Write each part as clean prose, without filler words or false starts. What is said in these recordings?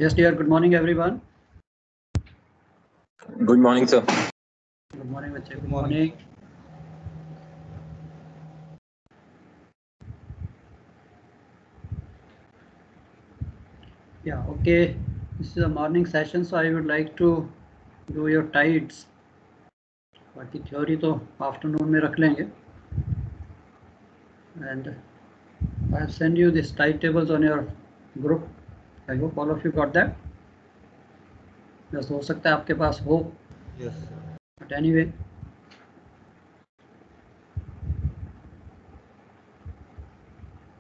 Yes, dear. Good morning, everyone. Good morning, sir. Good morning, Vache. Good morning. Yeah, okay. This is a morning session, so I would like to do your tides. बाकी theory तो afternoon में रख लेंगे. And I have sent you these tide tables on your group. I hope all of you got that. Just हो सकता है आपके पास हो. Yes, sir. But anyway.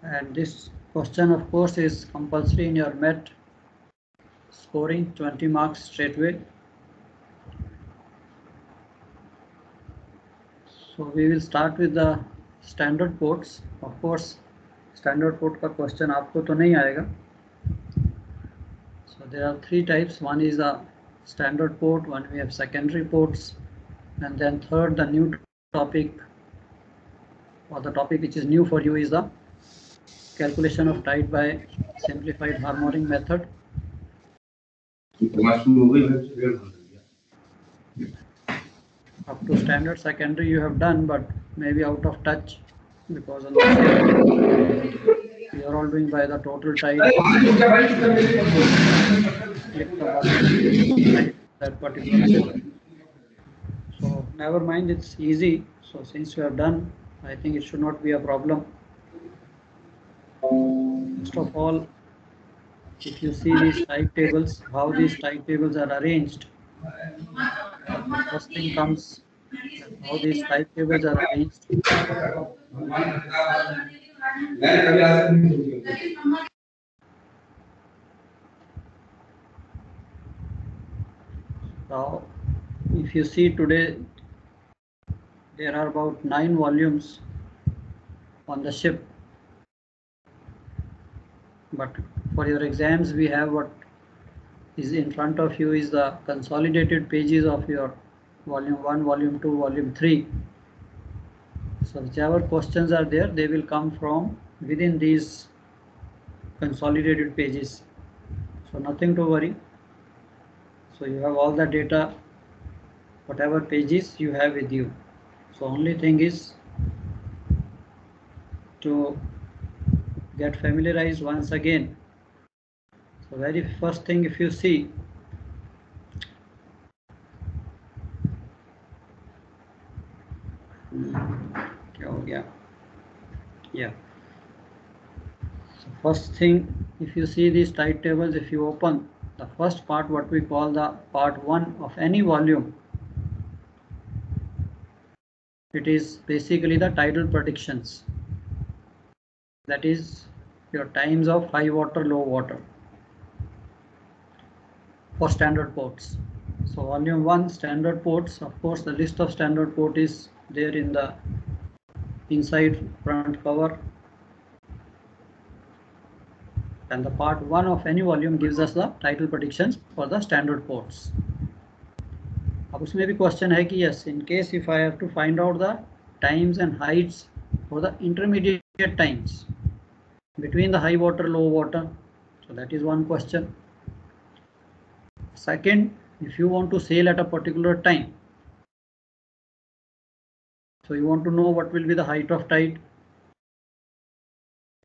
And this question, of course, is compulsory in your MET scoring 20 marks straight away. So we will start with the standard ports. Of course, standard port का question आपको तो नहीं आएगा. So there are three types. One is the standard port, one we have secondary ports, and then third, the new topic, or the topic which is new for you, is the calculation of tide by simplified harmonic method. Up to standard secondary you have done, but maybe out of touch because on the you are all doing by the total tide. Click the button that particular port. So never mind, it's easy. So since you have done, I think it should not be a problem. First of all, if you see these tide tables, how these tide tables are arranged, the first thing comes how these tide tables are arranged. Now, if you see today, there are about 9 volumes on the ship. But for your exams, we have what is in front of you is the consolidated pages of your volume 1, volume 2, volume 3. So whichever questions are there, they will come from within these consolidated pages. So nothing to worry. So you have all the data, whatever pages you have with you. So only thing is to get familiarized once again. So very first thing, if you see, yeah. So first thing, if you see these tide tables, if you open the first part, what we call the part 1 of any volume, it is basically the tidal predictions. That is your times of high water, low water for standard ports. So volume 1 standard ports, of course the list of standard port is there in the inside front cover, and the part 1 of any volume gives us the tidal predictions for the standard ports. अब उसमें भी question है कि yes, in case if I have to find out the times and heights for the intermediate times between the high water, low water, so that is one question. Second, if you want to sail at a particular time, so you want to know what will be the height of tide,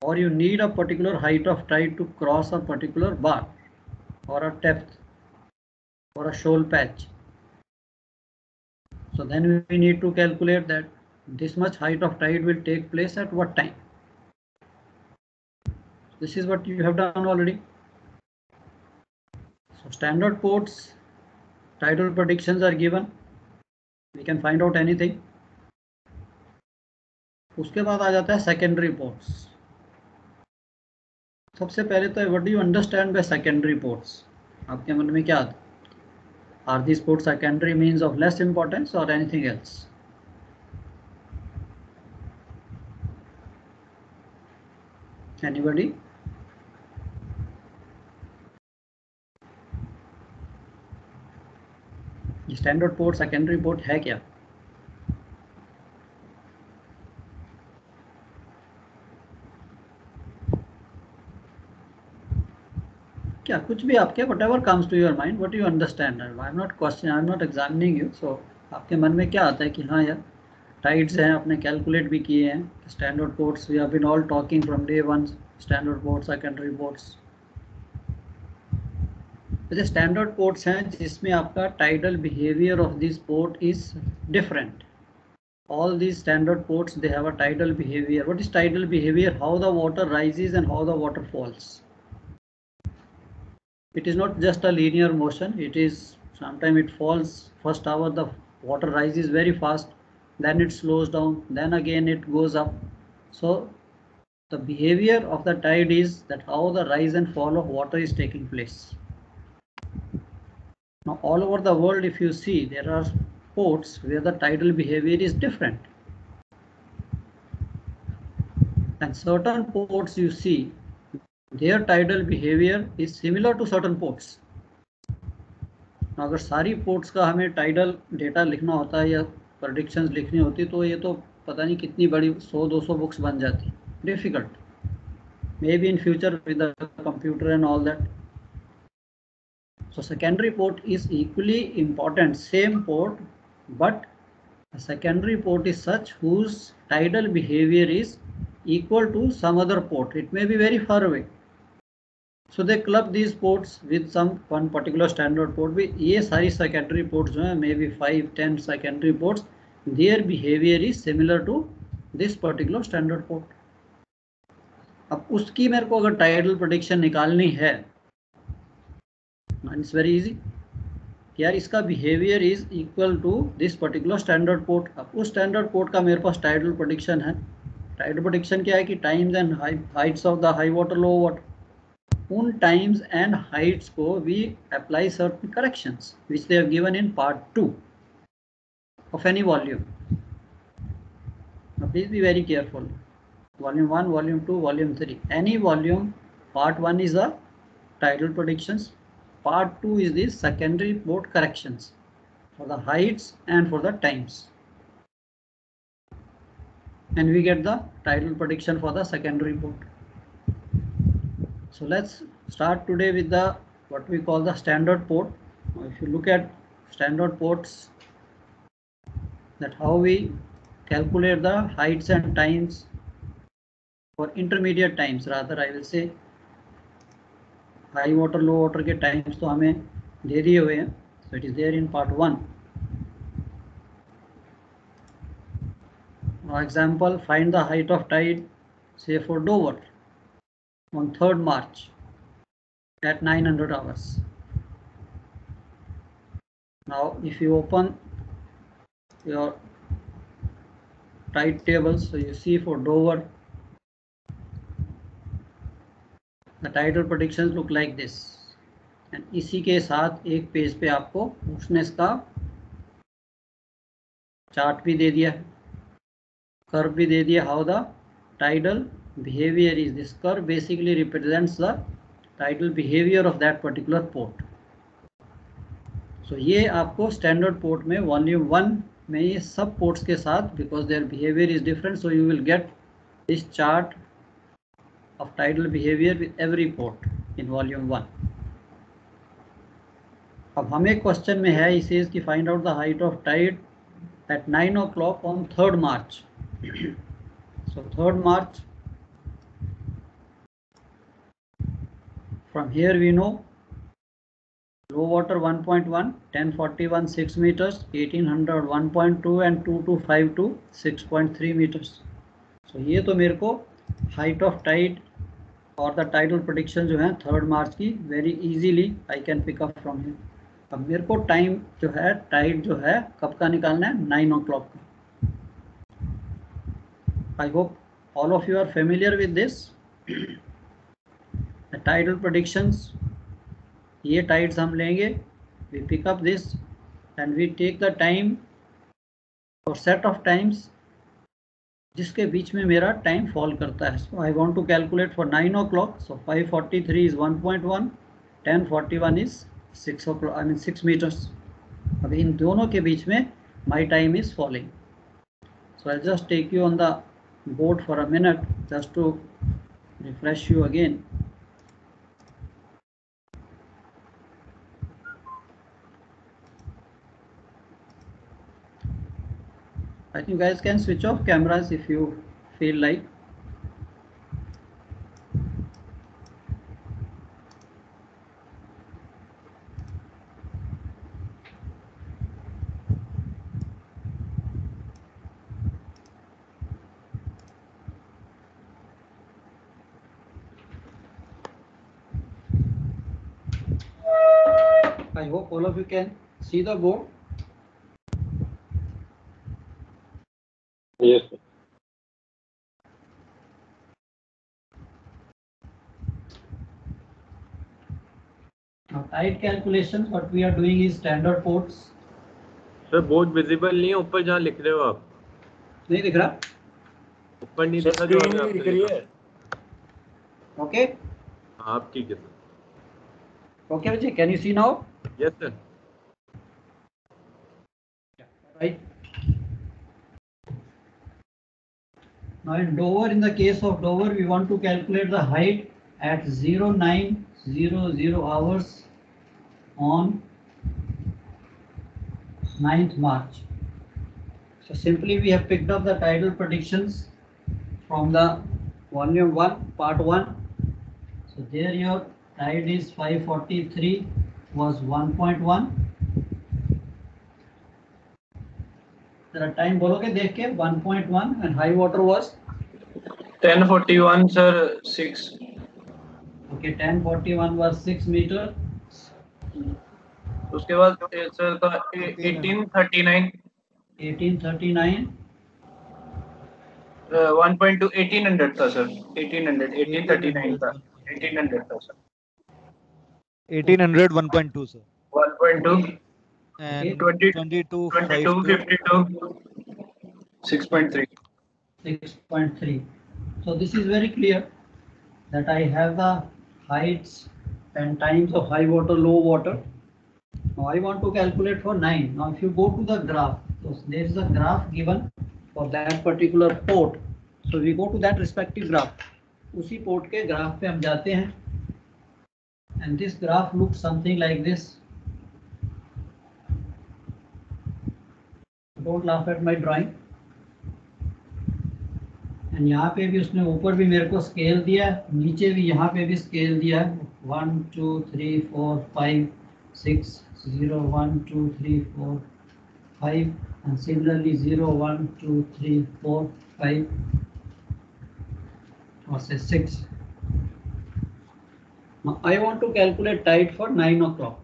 or you need a particular height of tide to cross a particular bar or a depth or a shoal patch. So then we need to calculate that this much height of tide will take place at what time. This is what you have done already. So standard ports, tidal predictions are given. We can find out anything. उसके बाद आ जाता है secondary ports. सबसे पहले तो what do you understand by secondary ports? आपके मन में क्या आता है? Are these ports secondary means of less importance or anything else? Anybody? Standard port secondary port है क्या? क्या कुछ भी आपके whatever comes to your mind, what you understand. I'm not questioning, I'm not examining you. So आपके मन में क्या आता है कि हाँ यार टाइड्स हैं, आपने कैलकुलेट भी किए हैं, standard ports, we have been all talking from day one, standard ports, secondary ports. जैसे स्टैंडर्ड पोर्ट्स हैं जिसमें आपका tidal behaviour of this port is different. All these standard ports, they have a tidal behavior. What is tidal behavior? How the water rises and how the water falls. It is not just a linear motion. It is sometimes it falls first hour the water rises very fast, then it slows down, then again it goes up. So the behavior of the tide is that how the rise and fall of water is taking place. Now all over the world, if you see, there are ports where the tidal behavior is different. And certain ports you see, their tidal behavior is similar to certain ports. अगर सारी ports का हमें tidal data लिखना होता है या predictions लिखनी होती तो ये तो पता नहीं कितनी बड़ी 100-200 बुक्स बन जाती, difficult, may be in future with the computer and all that. So secondary port is equally important, same port, but a secondary port is such whose tidal behavior is equal to some other port. It may be very far away. So they club these ports with some one particular standard port. भी ये सारी secondary ports जो हैं, maybe 5-10 secondary ports, their behavior is similar to this particular standard port. अब उसकी मेरे को अगर tidal prediction निकालनी है, इट्स वेरी इजी, यार इसका behaviour is equal to this particular standard port. अब उस स्टैंडर्ड पोर्ट का मेरे पास टाइडल प्रेडिक्शन है. टाइडल प्रेडिक्शन क्या है कि times and heights of the high water, low water, उन टाइम्स एंड हाइट्स को we apply certain corrections which they have given in part 2 of any volume. Please be very careful. Volume 1, volume 2, volume 3, any volume, part 1 is the tidal predictions, part 2 is the secondary port corrections for the heights and for the times, and we get the tidal prediction for the secondary port. So let's start today with the what we call the standard port. Now if you look at standard ports, that how we calculate the heights and times for intermediate times, rather I will say high water low water के times तो हमें दे दिए हुए हैं. So it is there in part 1. For example, find the height of tide से for Dover on 3rd March at 900 hours. Now if you open your tide tables, so you see for Dover the tidal predictions look like this, and इसी के साथ एक page पे आपको उसने इसका chart भी दे दिया है, कर्व भी दे दिया, how the tidal behavior is. This curve basically represents the tidal behavior of that particular port. So ये आपको स्टैंडर्ड पोर्ट में वॉल्यूम 1 में ये सब पोर्ट्स के साथ, because their behavior is different, so you will get this chart of tidal behavior with every port in volume 1. अब हमें क्वेश्चन में है, इसे कि find out the height of tide at 9 o'clock on 3rd March. So 3rd March, from here we know low water 1.1, 1041 6 meters, 1800 1.2 and 2252 6.3 meters. So ये तो मेरे को हाइट ऑफ टाइड और द टाइडल प्रेडिक्शन जो है 3rd March की very easily I can pick up from here. अब मेरे को टाइम जो है टाइड जो है कब का निकालना है, 9 o'clock का. I hope all of you are familiar with this. Tidal predictions, ये टाइड्स हम लेंगे, we pick up this and we take the time और सेट ऑफ टाइम्स जिसके बीच में मेरा टाइम फॉल करता है. So I want to calculate for 9 o'clock. सो 543 is 1.1, 1041 is 6 o'clock, I mean 6 meters. अब इन दोनों के बीच में my time is falling. So I just take you on the board for a minute just to refresh you again. I think you guys can switch off cameras if you feel like. I hope all of you can see the board. Yes, sir. Now tide calculations, what we are doing is standard ports. Sir board visible नहीं है ऊपर जहाँ लिख रहे हो आप, नहीं दिख रहा? ऊपर नहीं सर दिखा जो स्क्रीन अभी नहीं आपने दिख रही लिखा। है। Okay. हाँ आप ठीक है sir. Okay, Vijay, can you see now? Yes sir. Right. Now in Dover, in the case of Dover, we want to calculate the height at 0900 hours on 9th March. So simply we have picked up the tidal predictions from the volume 1, part 1. So there your tide is 543 was 1.1. There time बोलोगे देख के 1.1 and high water was 1041 sir 6. okay 1041 was 6 meter. उसके बाद sir का 1839 1839 1.2 1800 था sir 1839 था 1800 था sir 1800 1.2 sir 1.2 and 20 22 22 52 6.3 6.3. So this is very clear that I have the heights and times of high water, low water. Now I want to calculate for 9. Now if you go to the graph, so there is a graph given for that particular port. So we go to that respective graph. उसी port के graph पे हम जाते हैं. And this graph looks something like this. Don't laugh at my drawing. And यहाँ पे भी उसने ऊपर भी मेरे को स्केल दिया है, नीचे भी यहाँ पे भी स्केल दिया है 1 2 3 4 5 6 0 1 2 3 4 5 and similarly 0 1 2 3 4 5 or say 6. Now I want to calculate tide for 9 o'clock.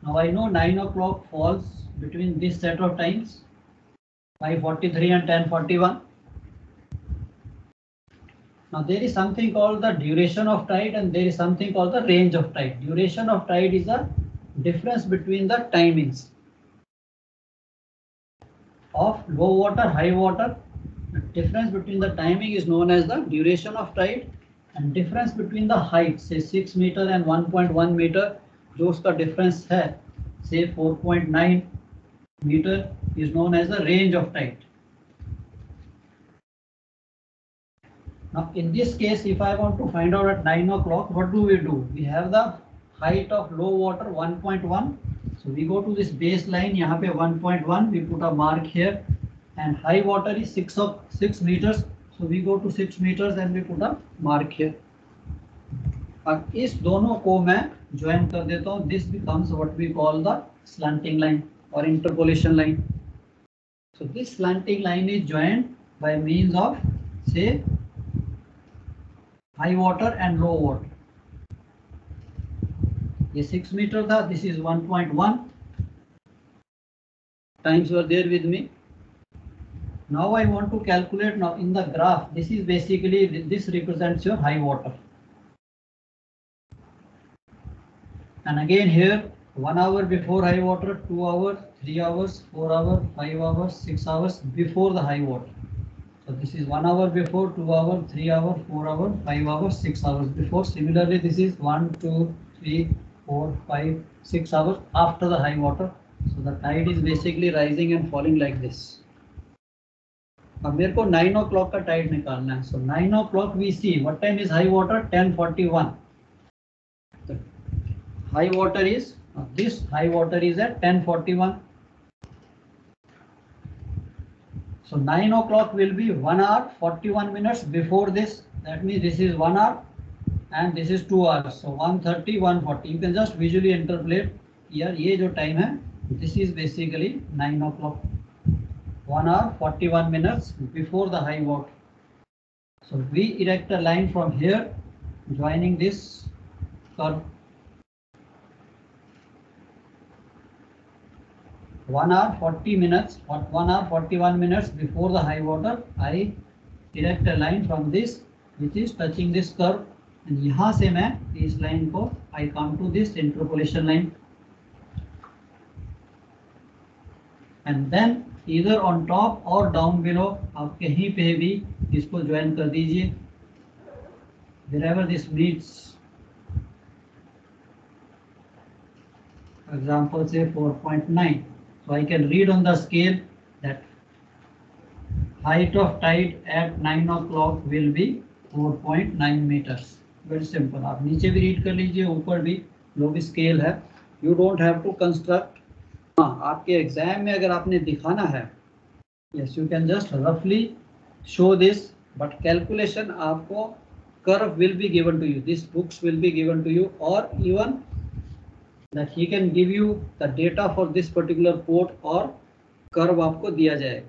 Now I know 9 o'clock falls between this set of times 5:43 and 10:41. Now there is something called the duration of tide and there is something called the range of tide. Duration of tide is a difference between the timings of low water, high water. The difference between the timing is known as the duration of tide and difference between the height, say 6 meter and 1.1 meter, जो उसका difference है, say 4.9 meter is known as the range of tide. Now in this case, if I want to find out at 9 o'clock, what do? We have the height of low water 1.1. So we go to this baseline, यहाँ पे 1.1, we put a mark here, and high water is 6 meters. So we go to 6 meters and we put a mark here. अब इस दोनों को मैं join कर देता हूँ. This becomes what we call the slanting line or interpolation line. So this slanting line is joined by means of say high water and low water. ये 6 meter था, this is 1.1 times were there with me. Now I want to calculate. Now in the graph, this is basically, this represents your high water. And again here 1 hour before high water, 2 hours, 3 hours, 4 hours, 5 hours, 6 hours before the high water. So this is 1 hour before, 2 hours, 3 hours, 4 hours, 5 hours, 6 hours before. Similarly, this is 1, 2, 3, 4, 5, 6 hours after the high water. So the tide is basically rising and falling like this. अब मेरे को 9 o'clock का tide निकालना है. So 9 o'clock we see what time is high water? 10:41. The high water is this high water is at 10:41. So 9 o'clock will be 1 hour 41 minutes before this. That means this is 1 hour and this is 2 hours. So 1:30, 1:40. You can just visually interpolate here. ये जो time है, this is basically 9 o'clock. 1 hour 41 minutes before the high water. So we erect a line from here, joining this curve. 1 hour 40 minutes, 1 hour 41 minutes before the high water, I erect a line from this which is touching this curve, and यहाँ से मैं इस line को I come to this interpolation line, and then either on top or down below, आप कहीं पे भी इसको join कर दीजिए wherever this meets. For example, say 4.9. So I can read on the scale that height of tide at 9 o'clock will be 4.9 meters. Very simple. आप नीचे भी read कर लीजिए, ऊपर भी जो भी scale है. You don't have to construct. हाँ, आपके एग्जाम में अगर आपने दिखाना है, yes, you can just roughly show this, but calculation आपको curve will be given to you. These books will be given to you, or even that he can give you the data for this particular port और curve आपको दिया जाए.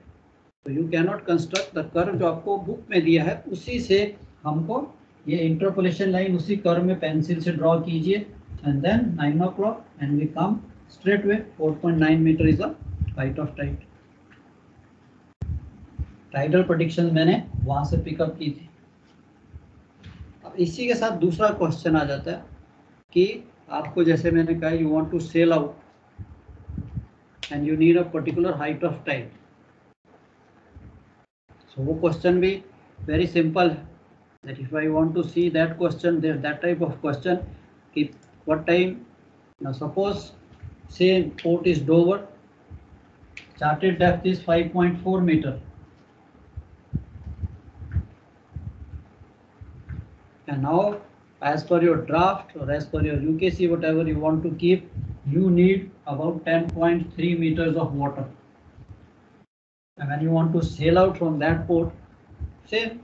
So you cannot construct the curve जो आपको book में दिया है, उसी से हमको ये interpolation line उसी curve में पेंसिल से ड्रॉ कीजिए, and then 9 o'clock and we come straight away. 4.9 meter is the height of tide. Tidal prediction मैंने वहां से पिकअप की थी. अब इसी के साथ दूसरा क्वेश्चन आ जाता है कि आपको जैसे मैंने कहा you want to sell out and you need a particular height of tide. So वो क्वेश्चन भी वेरी सिंपल है. That if I want to see that question, there that type of question कि what time, now suppose say port is Dover, charted depth is 5.4 metre, and now as per your draft or as per your UKC, whatever you want to keep, you need about 10.3 meters of water. And when you want to sail out from that port, same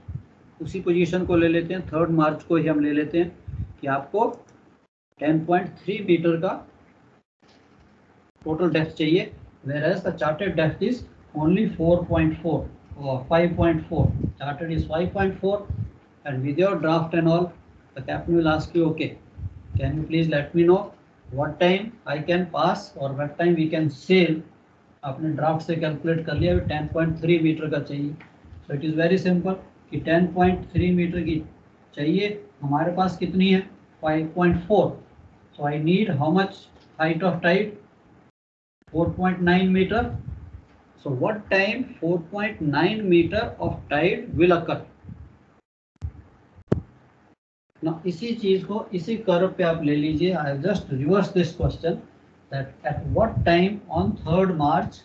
उसी position को ले लेते हैं, 3rd मार्च को ही हम ले लेते हैं कि आपको 10.3 मीटर का टोटल डेप्थ चाहिए, whereas the charted depth is only 4.4 or 5.4. Charted is 5.4, and with your draft and all, the captain will ask you, okay, can you please let me know what time I can pass or what time we can sail. आपने draft से calculate कर लिया, 10.3 metre का चाहिए. So it is very simple कि 10.3 metre की चाहिए, हमारे पास कितनी है 5.4. So I need how much height of tide 4.9 metre. So what time 4.9 metre of tide will occur. ना इसी चीज को इसी कर्व पे आप ले लीजिए. I have just reverse this question that at what time on 3rd March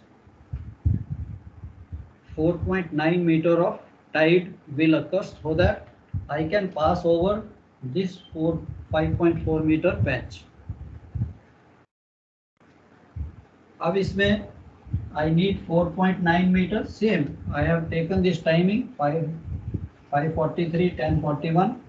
4.9 metre of tide will occur, so that I can pass over this 5.4 metre patch. अब इसमें I need 4.9 metre. Same I have taken this timing 5:43, 10:41.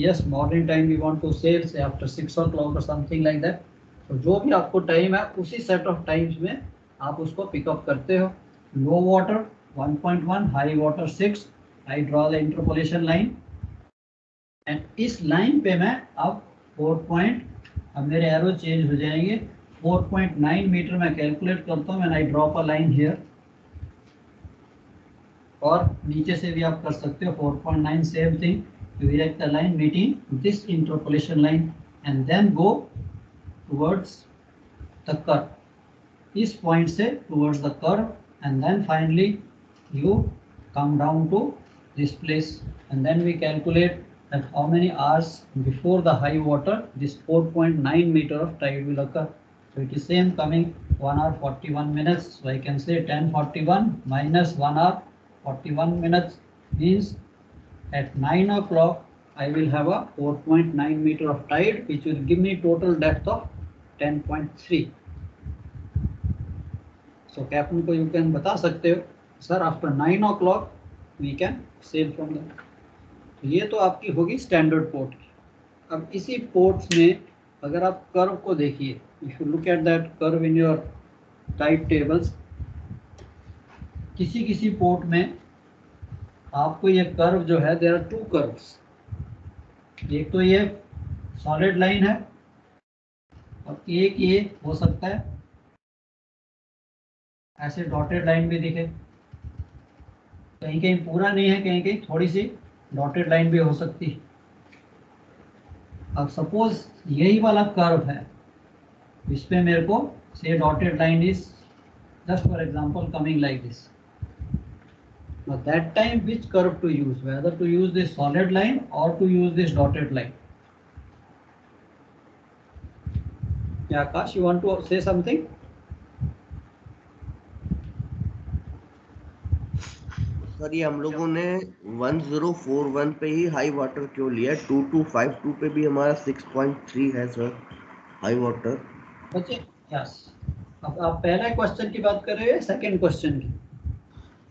Yes, morning time we want to sail, say after 6 o'clock or something like that. So जो भी आपको time है उसी set of times में आप उसको पिकअप करते हो. Low water 1.1, high water 6. I draw the interpolation line, and इस लाइन पे मैं अब 4. अब मेरे एरो चेंज हो जाएंगे. 4.9 मीटर मैं कैलकुलेट करता हूँ, and I drop a line here. और नीचे से भी आप कर सकते हो 4.9, same thing. You erect a line meeting this interpolation line and then go towards the curve. इस point से towards the curve, and then finally you come down to this place, and then we calculate that how many hours before the high water this 4.9 meter of tide will occur. So it is same coming 1 hour 41 minutes. So I can say 10:41 minus 1 hour 41 minutes means at 9 o'clock I will have a 4.9 meter of tide, which will give me total depth of 10.3. So captain को you can बता सकते हो sir after 9 o'clock we can sail from that. ये तो आपकी होगी standard port की। अब इसी पोर्ट्स में अगर आप कर्व को देखिए, if you look at that curve in your type tables, किसी किसी पोर्ट में आपको ये कर्व जो है, देयर आर टू कर्व्स। एक तो ये सॉलिड लाइन है और एक ये हो सकता है ऐसे डॉटेड लाइन भी दिखे, कहीं कहीं पूरा नहीं है, कहीं कहीं थोड़ी सी डॉटेड लाइन भी हो सकती है। अब सपोज यही वाला कर्व है, इस पे मेरे को से dotted line is just for example coming like this. Now that time which curve to use, whether to use this solid line or to use this dotted line? Yeah, Akash, you want to say something? Sir ये हम लोगों ने 1041 पे ही high water क्यों लिया? 2252 पे भी हमारा 6.3 है सर हाई वाटर। बच्चे यस, अब आप पहला क्वेश्चन की बात कर रहे हैं सेकंड क्वेश्चन की?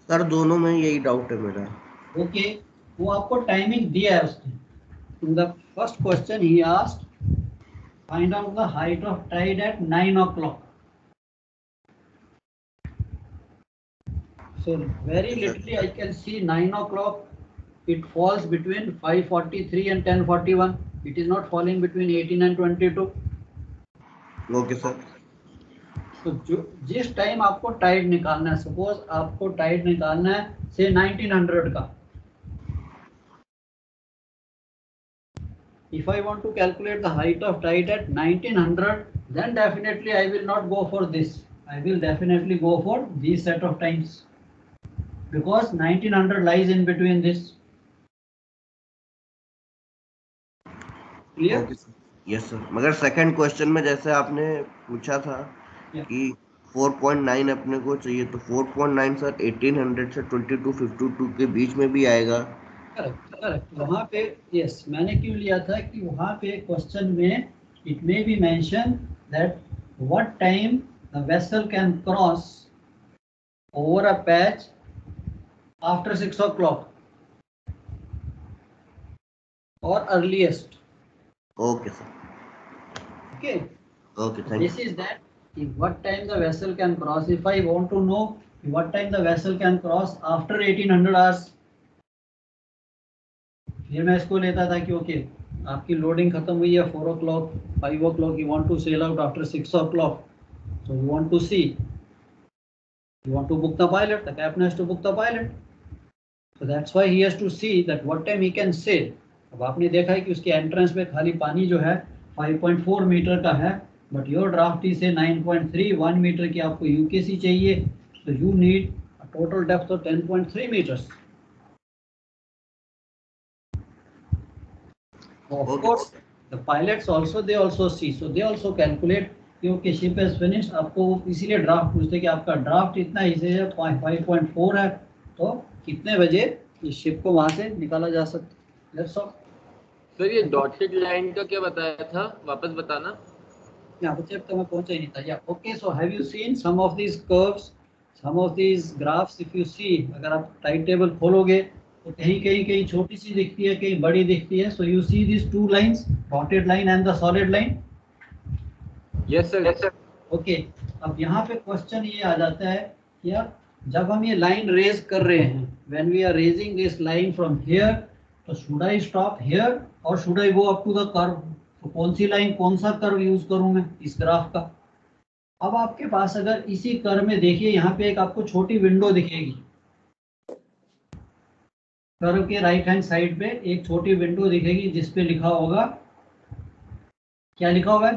सर दोनों में यही डाउट है मेरा। ओके, वो आपको टाइमिंग दिया है उसने। In the first question he asked find out the height of tide eight 9 o'clock. So very literally I can see 9 o'clock. It falls between 5:43 and 10:41. It is not falling between 18 and 22. Okay sir. तो जो जिस time आपको Tide निकालना है, suppose आपको Tide निकालना है से 1900 का। If I want to calculate the height of tide at 1900, then definitely I will not go for this. I will definitely go for this set of times because 1900 lies in between this. Clear? Okay sir, yes sir. मगर second question में जैसे आपने पूछा था कि 4.9 अपने को चाहिए, तो 4.9 सर 1800 से 2252 के बीच में भी आएगा। करेक्ट। वहाँ पे यस, मैंने क्यों लिया था कि वहाँ पे क्वेश्चन में it may be mention that what time the vessel can cross over a patch after 6 o'clock or earliest. Okay sir. Okay. Okay, thank This is that if what time the vessel can cross. If I want to know what time the vessel can cross after 1800 hours, फिर मैं इसको लेता था कि okay आपकी loading खत्म हुई है 4 o'clock, 5 o'clock, you want to sail out after 6 o'clock, so you want to see, you want to book the pilot, the captain has to book the pilot, so that's why he has to see that what time he can sail. अब आपने देखा है कि उसके entrance पे खाली पानी जो है 5.4 मीटर का है, but your draft is 9.31 metre की आपको यूकेसी चाहिए, so you need a total depth of 10.3 meters. Of course, the pilots also they also see, so they also calculate क्योंकि शिप हैज फिनिश्ड। आपको इसीलिए ड्राफ्ट पूछते कि आपका ड्राफ्ट इतना ही से 5.4 है, तो कितने बजे इस शिप को वहां से निकाला जा सकता है। That's all. सर ये डॉटेड लाइन का क्या बताया था, वापस बताना। Yeah, बच्चे अब तक मैं पहुंचा ही नहीं था। Yeah, okay, so have you seen some of these curves, some of these graphs? If you see, अगर आप टाइम टेबल खोलोगे तो कहीं छोटी सी दिखती है, कहीं बड़ी दिखती है। So you see these two lines, dotted line and the solid line. Yes sir. Okay, अब यहाँ पे क्वेश्चन ये आ जाता है कि यार जब हम ये लाइन रेज कर रहे हैं, when we are raising this line from here, तो शुड आई स्टॉप हियर और should I go up to the curve? तो कौन सी लाइन, कौन सा कर्व यूज करूं मैं इस ग्राफ का? अब आपके पास अगर इसी कर्व में देखिए, यहाँ पे एक आपको छोटी विंडो दिखेगी, कर्व के राइट हैंड साइड पे एक छोटी विंडो दिखेगी जिसपे लिखा होगा, क्या लिखा होगा?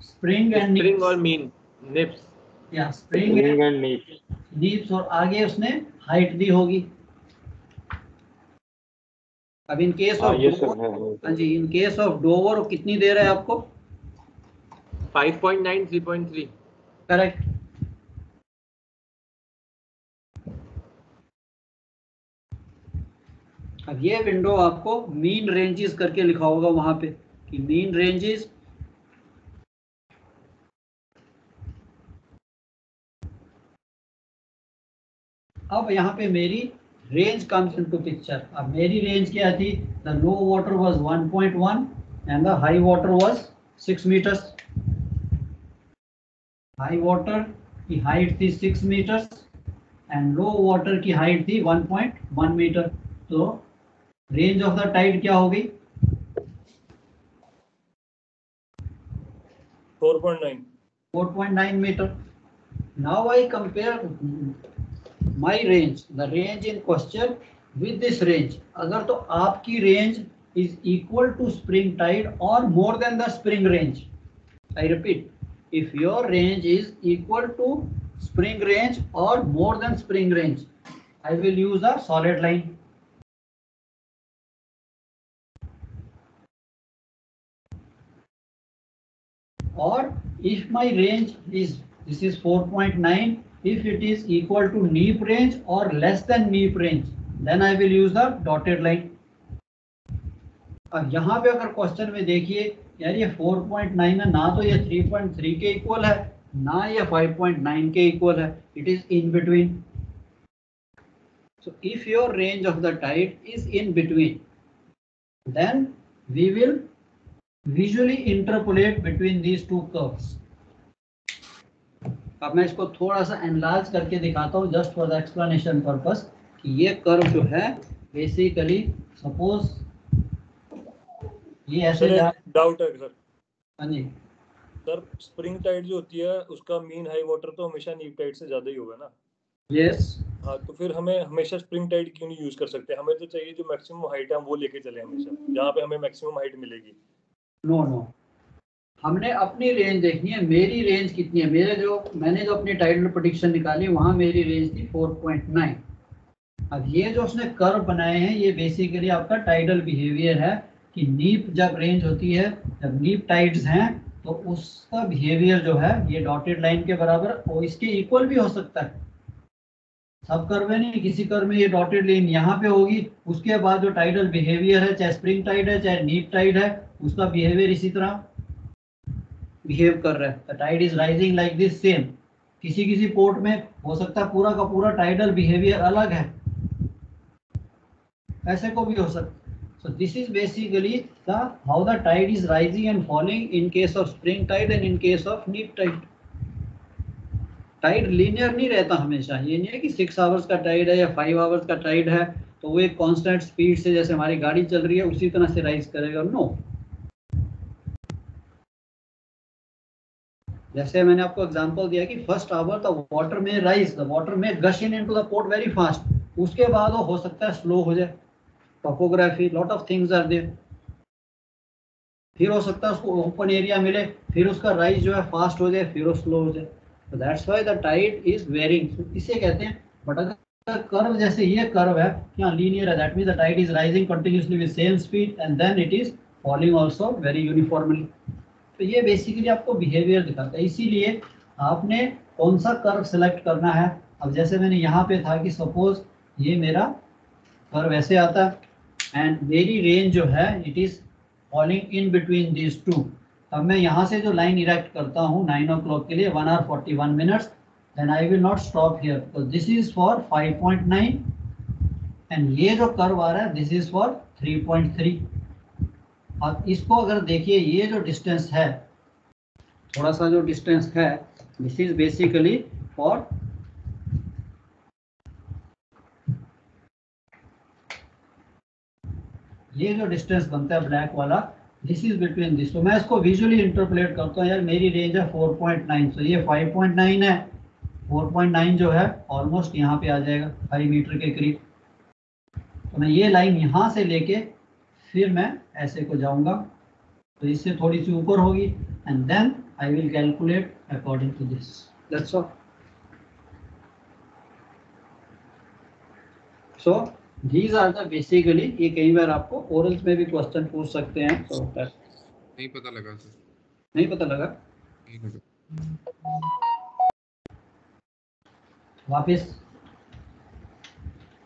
स्प्रिंग एंड और मीन निप्स। या स्प्रिंग एंड नीप्स, और आगे उसने हाइट दी होगी। अब इन केस ऑफ हाँ जी, इन केस ऑफ डोवर कितनी दे रहा है आपको? 5.9 3.3। करेक्ट। अब ये विंडो आपको मीन रेंजेस करके लिखा होगा वहां पे कि मीन रेंजेस अब यहाँ पे मेरी रेंज कम्स इनटू पिक्चर। अब मेरी रेंज क्या थी? The low water was 1.1 and the high water was 6 metres. High water की हाइट थी 6 मीटर्स एंड लो वाटर की हाइट थी 1.1 मीटर। तो रेंज ऑफ द टाइड क्या हो गई? 4.9 meter. Now I compare my range, the range in question with this range. अगर तो आपकी range is equal to spring tide or more than the spring range. I repeat, if your range is equal to spring range or more than spring range, I will use a solid line. Or if my range is, this is 4.9, if it is equal to neap range or less than neap range, then I will use the dotted line. अब यहाँ पे अगर question में देखिए यार ये 4.9 है, ना तो ये 3.3 के इक्वल है ना ये 5.9 के इक्वल है, it is in between. So if your range of the tide is in between, then we will visually interpolate between these two curves. अब मैं इसको थोड़ा सा एनलार्ज करके दिखाता हूँ just for the explanation purpose कि ये कर्व जो है बेसिकली सपोज ये ऐसे डाउट है सर। हाँ जी सर, स्प्रिंग टाइड जो होती है उसका मीन हाई वाटर तो हमेशा नीप टाइड से ज्यादा ही होगा ना? यस। हाँ, तो फिर हमें हमेशा स्प्रिंग टाइड क्यों नहीं यूज कर सकते? हमें तो चाहिए जो मैक्सिमम हाइट है हम वो लेके चले हमेशा, जहाँ पे हमें मैक्सिमम हाइट मिलेगी। नो, हमने अपनी रेंज देखनी है। मेरी रेंज कितनी है? मैंने जो अपनी टाइडल प्रेडिक्शन निकाली वहाँ मेरी रेंज थी 4.9। अब ये जो उसने कर्व बनाए हैं ये बेसिकली आपका टाइडल बिहेवियर है कि नीप जब रेंज होती है, जब नीप टाइड्स हैं तो उसका बिहेवियर जो है ये डॉटेड लाइन के बराबर और इसके इक्वल भी हो सकता है। सब कर्व में नहीं, किसी कर्व में ये डॉटेड लाइन यहाँ पे होगी, उसके बाद जो टाइडल बिहेवियर है चाहे स्प्रिंग टाइड है चाहे नीप टाइड है उसका बिहेवियर इसी तरह बिहेव कर रहा है। The tide is rising like this same. किसी पोर्ट में हो सकता है पूरा का पूरा टाइडल बिहेवियर अलग है, ऐसे को भी हो सकता है। So this is basically how the tide is rising and falling in case of spring tide and in case of neap tide. Tide linear नहीं रहता हमेशा। ये नहीं है कि 6 आवर्स का टाइड है या 5 आवर्स का टाइड है तो वो एक कांस्टेंट स्पीड से जैसे हमारी गाड़ी चल रही है उसी तरह से राइज करेगा। नो, जैसे मैंने आपको एग्जांपल दिया कि फर्स्ट आवर द वाटर में राइज, द वाटर में gush in into the port very fast, उसके बाद वो हो सकता है स्लो हो जाए। Topography, lot of things are there. फिर हो सकता है उसको ओपन एरिया मिले, फिर उसका राइज जो है फास्ट हो जाए, फिर वो स्लो हो जाए। So that's why the tide is varying. So इसे कहते हैं। बट अगर कर्व जैसे ये कर्व है यहाँ लीनियर है, that means the tide is rising continuously with same speed and then it is falling also very uniformly. तो ये बेसिकली आपको बिहेवियर दिखाता है। इसीलिए आपने कौन सा कर्व सेलेक्ट करना है। अब जैसे मैंने यहाँ पे था कि सपोज ये मेरा कर्व ऐसे आता है एंड मेरी रेंज जो है it is falling in between these two. अब मैं यहाँ से जो लाइन इरेक्ट करता हूँ 9 o'clock के लिए 1 hour 41 minutes, then I will not stop here because this is for 5.9 and ये जो कर्व आ रहा है this is for 3.3। अब इसको अगर देखिए ये जो डिस्टेंस है, थोड़ा सा जो डिस्टेंस है this is basically for ये जो डिस्टेंस बनता है ब्लैक वाला दिस इज बिटवीन दिस। तो मैं इसको विजुअली इंटरप्रेट करता हूँ यार मेरी रेंज है 4.9, तो ये 5.9 है, 4.9 जो है ऑलमोस्ट यहाँ पे आ जाएगा 5 मीटर के करीब। तो मैं ये लाइन यहाँ से लेके फिर मैं ऐसे को जाऊँगा तो इससे थोड़ी सी ऊपर होगी and then I will calculate according to this. That's all. So These are the basically, ये कई बार आपको ओरल्स में भी क्वेश्चन पूछ सकते हैं। so नहीं पता लगा सर। नहीं पता लगा, वापस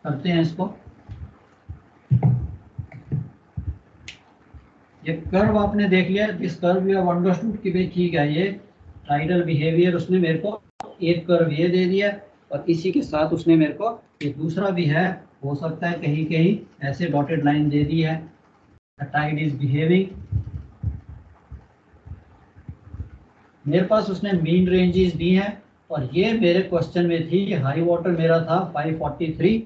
करते हैं इसको। ये कर्व आपने देख लिया, this curve you have understood कि भाई ठीक है ये टाइडल बिहेवियर उसने मेरे को एक कर्व ये दे दिया और इसी के साथ उसने मेरे को ये दूसरा भी है, हो सकता है कहीं कहीं ऐसे डॉटेड लाइन दे दी है, द टाइड इज बिहेविंग। मेरे पास उसने मीन रेंजेस दी हैं और ये मेरे क्वेश्चन में थी, हाई वाटर मेरा था 543,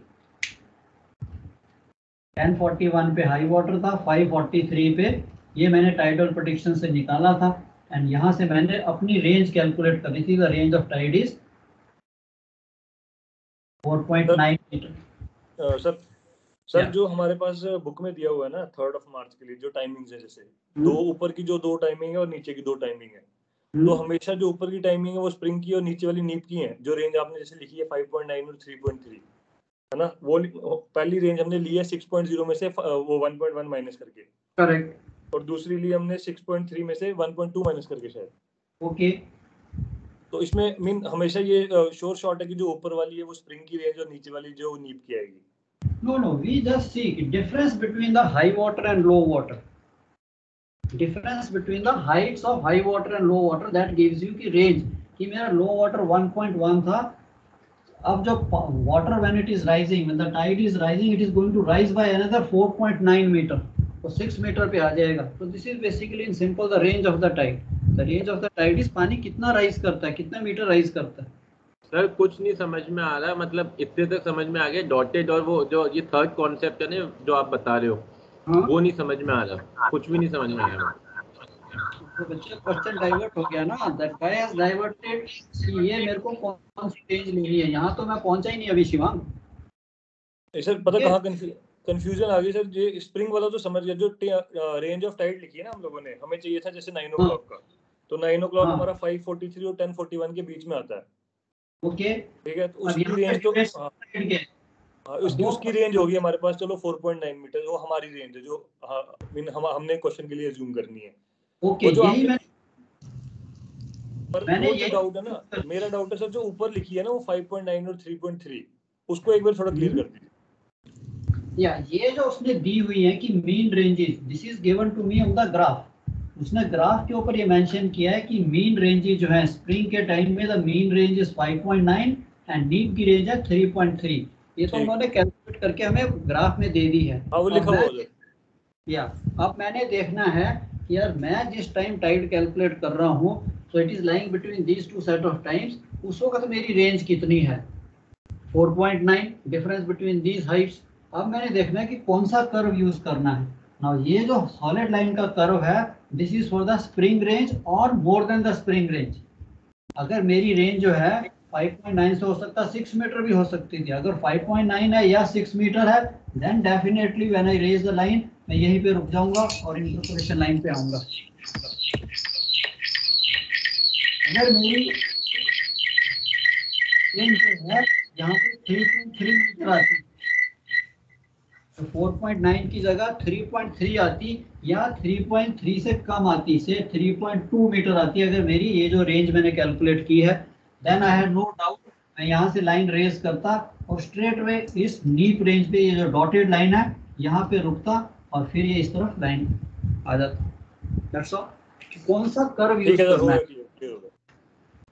1041 पे हाई वाटर था, 543 पे ये मैंने टाइडल प्रेडिक्शन से निकाला था एंड यहाँ से मैंने अपनी रेंज कैलकुलेट करी थी। The range of tide is 4.9 metre. Sir Yeah. जो हमारे पास बुक में दिया हुआ है ना 3 मार्च के लिए जो टाइमिंग्स है, जैसे दो ऊपर की जो 2 टाइमिंग है और नीचे की 2 टाइमिंग है, तो हमेशा जो ऊपर की टाइमिंग है वो स्प्रिंग की और नीचे वाली नीप की है। जो रेंज आपने जैसे लिखी है 5.9 और 3.3 है ना, वो पहली रेंज हमने ली है 6.0 में से वो 1.1 माइनस करके, करेक्ट। और दूसरी ली हमने 6.3 में से 1.2 माइनस करके शायद। ओके, तो इसमें मीन हमेशा ये श्योर शॉट है कि जो ऊपर वाली है वो स्प्रिंग की रेंज और नीचे वाली जो नीप की आएगी। no, we just see difference between the high water and low water, difference between the heights of high water and low water, that gives you की range कि मेरा low water 1.1 था। अब जब water when it is rising, when the tide is rising, it is going to rise by another 4.9 meter, तो 6 metre पे आ जाएगा। तो this is basically in simple the range of the tide. The range of the tide is पानी कितना rise करता है, कितना मीटर राइज करता है। सर कुछ नहीं समझ में आ रहा, मतलब इतने तक समझ में आ गया, डॉटेड और वो जो ये थर्ड कॉन्सेप्ट है ना जो आप बता रहे हो, हाँ? वो नहीं समझ में आ रहा, कुछ भी नहीं समझ में आ रहा। तो बच्चे क्वेश्चन डाइवर्ट हो गया ना, दैट गाय हैज डाइवर्टेड कि ये मेरे को कौन सी रेंज लेनी है। यहाँ तो मैं पहुंचा ही नहीं अभी शिवांग। सर पता कहाँ कंफ्यूजन आ गई सर, ये स्प्रिंग वाला तो समझ गया, जो रेंज ऑफ टाइड लिखी है ना हम लोगों ने, हमें चाहिए था जैसे 9 o'clock का, तो 9 o'clock हमारा 5:43 और 10:41 के बीच में आता है। ओके, ठीक है, तो उसकी रेंज तो उसकी रेंज होगी हमारे पास, चलो 4.9 मीटर, वो हमारी रेंज है जो हमने क्वेश्चन के लिए अज्यूम करनी है। ओके, यही मैंने ये डाउट है ना, मेरा डाउट है सर जो ऊपर लिखी है ना वो 5.9 और 3.3, उसको एक बार थोड़ा क्लियर कर दीजिए। या ये जो उसने दी हुई है कि mean ranges, this is given to me on the graph. उसने ग्राफ के ऊपर ये मेंशन किया है कि मीन रेंजेस जो है स्प्रिंग के टाइम में, the mean range is 5.9 and नीप की रेंज है 3.3। ये तो उन्होंने कैलकुलेट करके हमें ग्राफ में दे दी है। वो लिखा हुआ है। या अब मैंने देखना है कि यार मैं जिस टाइम टाइड कैलकुलेट कर रहा हूँ, सो it is lying between these two set of times, उस वक्त मेरी रेंज कितनी है, 4.9, डिफरेंस बिटवीन दीज हाइट्स। अब मैंने देखना है कि कौन सा कर्व यूज करना है। नाउ ये जो सॉलिड लाइन का कर्व है, this is for the spring range और more than the spring range. अगर मेरी रेंज जो है 5.9 से हो सकता है 6 मीटर भी हो सकती थी। अगर 5.9 है या 6 मीटर है, then definitely when I raise the line मैं यहीं पे रुक जाऊंगा और इंटरपोलेशन लाइन पे आऊंगा। अगर मेरी रेंज जो है यहाँ पे 3.3 मीटर आती, तो 4.9 की जगह 3.3 आती या 3.3 से कम आती, से 3.2 मीटर आती अगर मेरी ये जो रेंज मैंने कैलकुलेट की है, then I had no doubt मैं यहाँ से लाइन रेज करता और स्ट्रेट वे इस नीप रेंज पे ये जो डॉटेड लाइन है यहाँ पे रुकता और फिर ये इस तरफ लाइन आ जाता। That's all. कौन सा कर्व यूज करना है।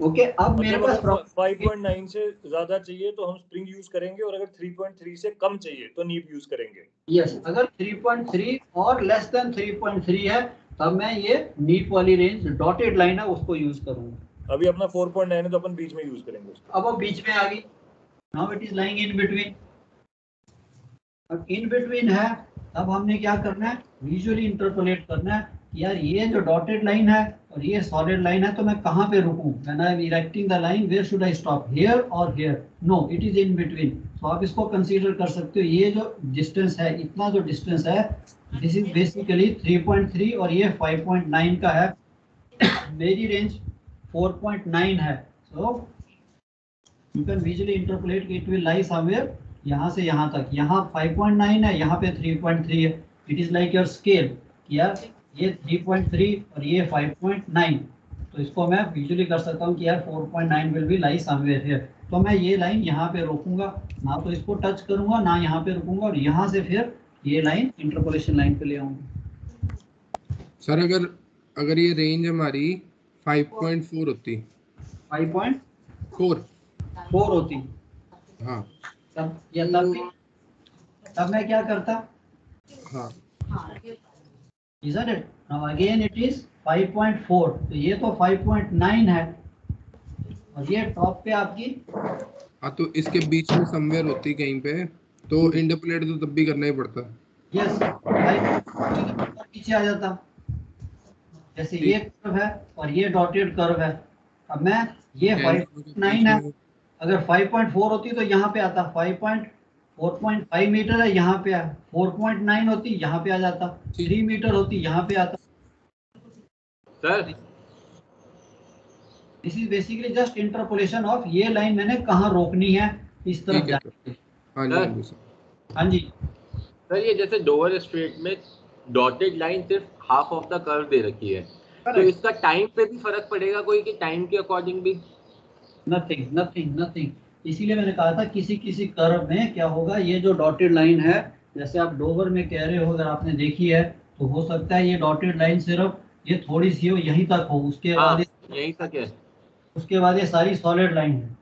ओके, अब मेरे पास 5.9 से ज्यादा चाहिए तो हम स्प्रिंग यूज करेंगे, और अगर 3.3 से कम चाहिए तो नीप यूज करेंगे। यस, अगर 3.3 और लेस देन 3.3 है तब मैं ये नीप वाली रेंज डॉटेड लाइन है उसको यूज करूंगा। अभी अपना 4.9 है तो अपन बीच में यूज करेंगे उसको। अब वो बीच में आ गई, now it is lying in between. अब इन बिटवीन है, अब हमने क्या करना है, विजुअली इंटरपोलेट करना है। यार ये जो डॉटेड लाइन है और ये सॉलिड लाइन है, तो मैं कहाँ पे रुकूं, when I am erecting the line where should I stop, here और here? No, it is in between. तो आप इसको कंसीडर कर सकते हो, ये जो डिस्टेंस है, इतना जो डिस्टेंस है, दिस इज बेसिकली 3.3 और ये 5.9 का है। मेरी रेंज 4.9 है, so you can visually interpolate it will lie somewhere यहाँ से यहाँ तक। यहाँ 5.9 है, यहाँ पे 3.3 है। It is like your scale, यार ये 3.3 और ये 5.9, तो इसको मैं विजुअली कर सकता हूँ कि यार 4.9 will be lie somewhere here. तो मैं ये लाइन यहाँ पे रोकूंगा, ना तो इसको टच करूंगा ना यहाँ पे रुकूंगा, और यहाँ से फिर ये लाइन इंटरपोलेशन लाइन पे ले आऊंगा। सर अगर ये रेंज हमारी 5.4 होती, 5.4 होती, हाँ तब मैं क्या करता, हाँ isn't it? Now again it is 5.4, तो ये तो 5.9 है और ये टॉप पे आपकी हाँ, तो इसके बीच में समवेयर होती कहीं पे, तो इंटरपोलेट तो तब भी करना ही पड़ता है। यस 5.4 पीछे आ जाता, जैसे ये कर्व है और ये डॉटेड कर्व है। अब मैं ये 5.9 है, अगर 5.4 होती तो यहाँ पे आता, 4.5 मीटर है यहाँ पे, 4.9 होती यहाँ पे आ जाता, 3 मीटर होती यहाँ पे आता। Sir this is basically just interpolation of ये लाइन मैंने कहाँ रोकनी है इस तरफ ठीक है जाने। हाँ जी हाँ जी सर। हाँ जी सर, ये जैसे डोवर स्ट्रेट में डॉटेड लाइन सिर्फ हाफ ऑफ द कर्व दे रखी है, तो इसका टाइम पे भी फर्क पड़ेगा कोई, कि टाइम के अकॉर्डिंग भी? नथिंग नथिंग नथिंग, इसीलिए मैंने कहा था किसी किसी कर्व में क्या होगा, ये जो डॉटेड लाइन है, जैसे आप डोवर में कह रहे हो, अगर आपने देखी है तो हो सकता है ये डॉटेड लाइन सिर्फ ये थोड़ी सी हो, यहीं तक हो, उसके बाद यहीं तक है। उसके बाद ये सारी सॉलिड लाइन है।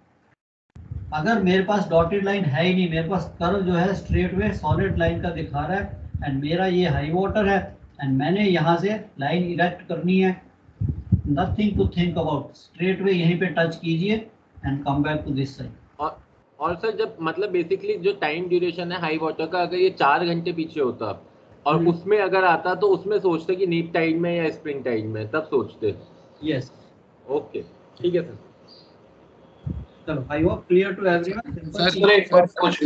अगर मेरे पास डॉटेड लाइन है ही नहीं, मेरे पास कर्व जो है स्ट्रेट वे सॉलिड लाइन का दिखा रहा है, एंड मेरा ये हाई वाटर है, एंड मैंने यहाँ से लाइन इरेक्ट करनी है, nothing to think about, straight way यहीं पे टच कीजिए and come back to this side. और सर, जब मतलब बेसिकली जो टाइम ड्यूरेशन है हाई वाटर का, अगर ये 4 घंटे पीछे होता और उसमें अगर आता, तो उसमें सोचते कि नीप टाइड में या स्प्रिंग टाइड में, तब सोचते। यस ओके, ठीक है सर। चलो, I hope clear to everyone. Sir एक बार पूछ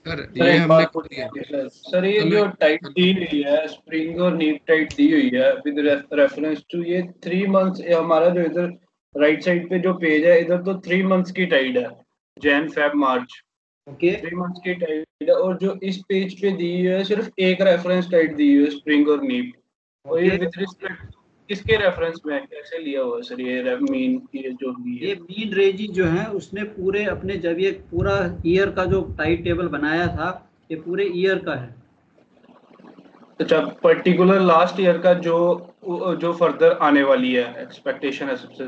सर ये हमने कर दिया। सर ये जो टाइट दी हुई है, स्प्रिंग और नीप टाइट दी हुई है विद रेफरेंस टू ये 3 मंथ्स, हमारा जो इधर राइट साइड पे जो पेज है, इधर तो 3 मंथ्स की टाइड है, Jan Feb March, okay 3 months की टाइड है, और जो इस पेज पे दी हुई है सिर्फ एक रेफरेंस टाइड दी हुई है, स्प्रिंग और नीप। तो ये विद रिस्पेक्ट किसके रेफरेंस में कैसे लिया हुआ सर, ये मीन ये जो दी है? ये मीन रेंज जो है उसने पूरे अपने, जब ये पूरा ईयर का जो टाइट टेबल बनाया था, ये पूरे ईयर का है। अच्छा, पर्टिकुलर लास्ट ईयर का जो फर्दर आने वाली है एक्सपेक्टेशन है सबसे?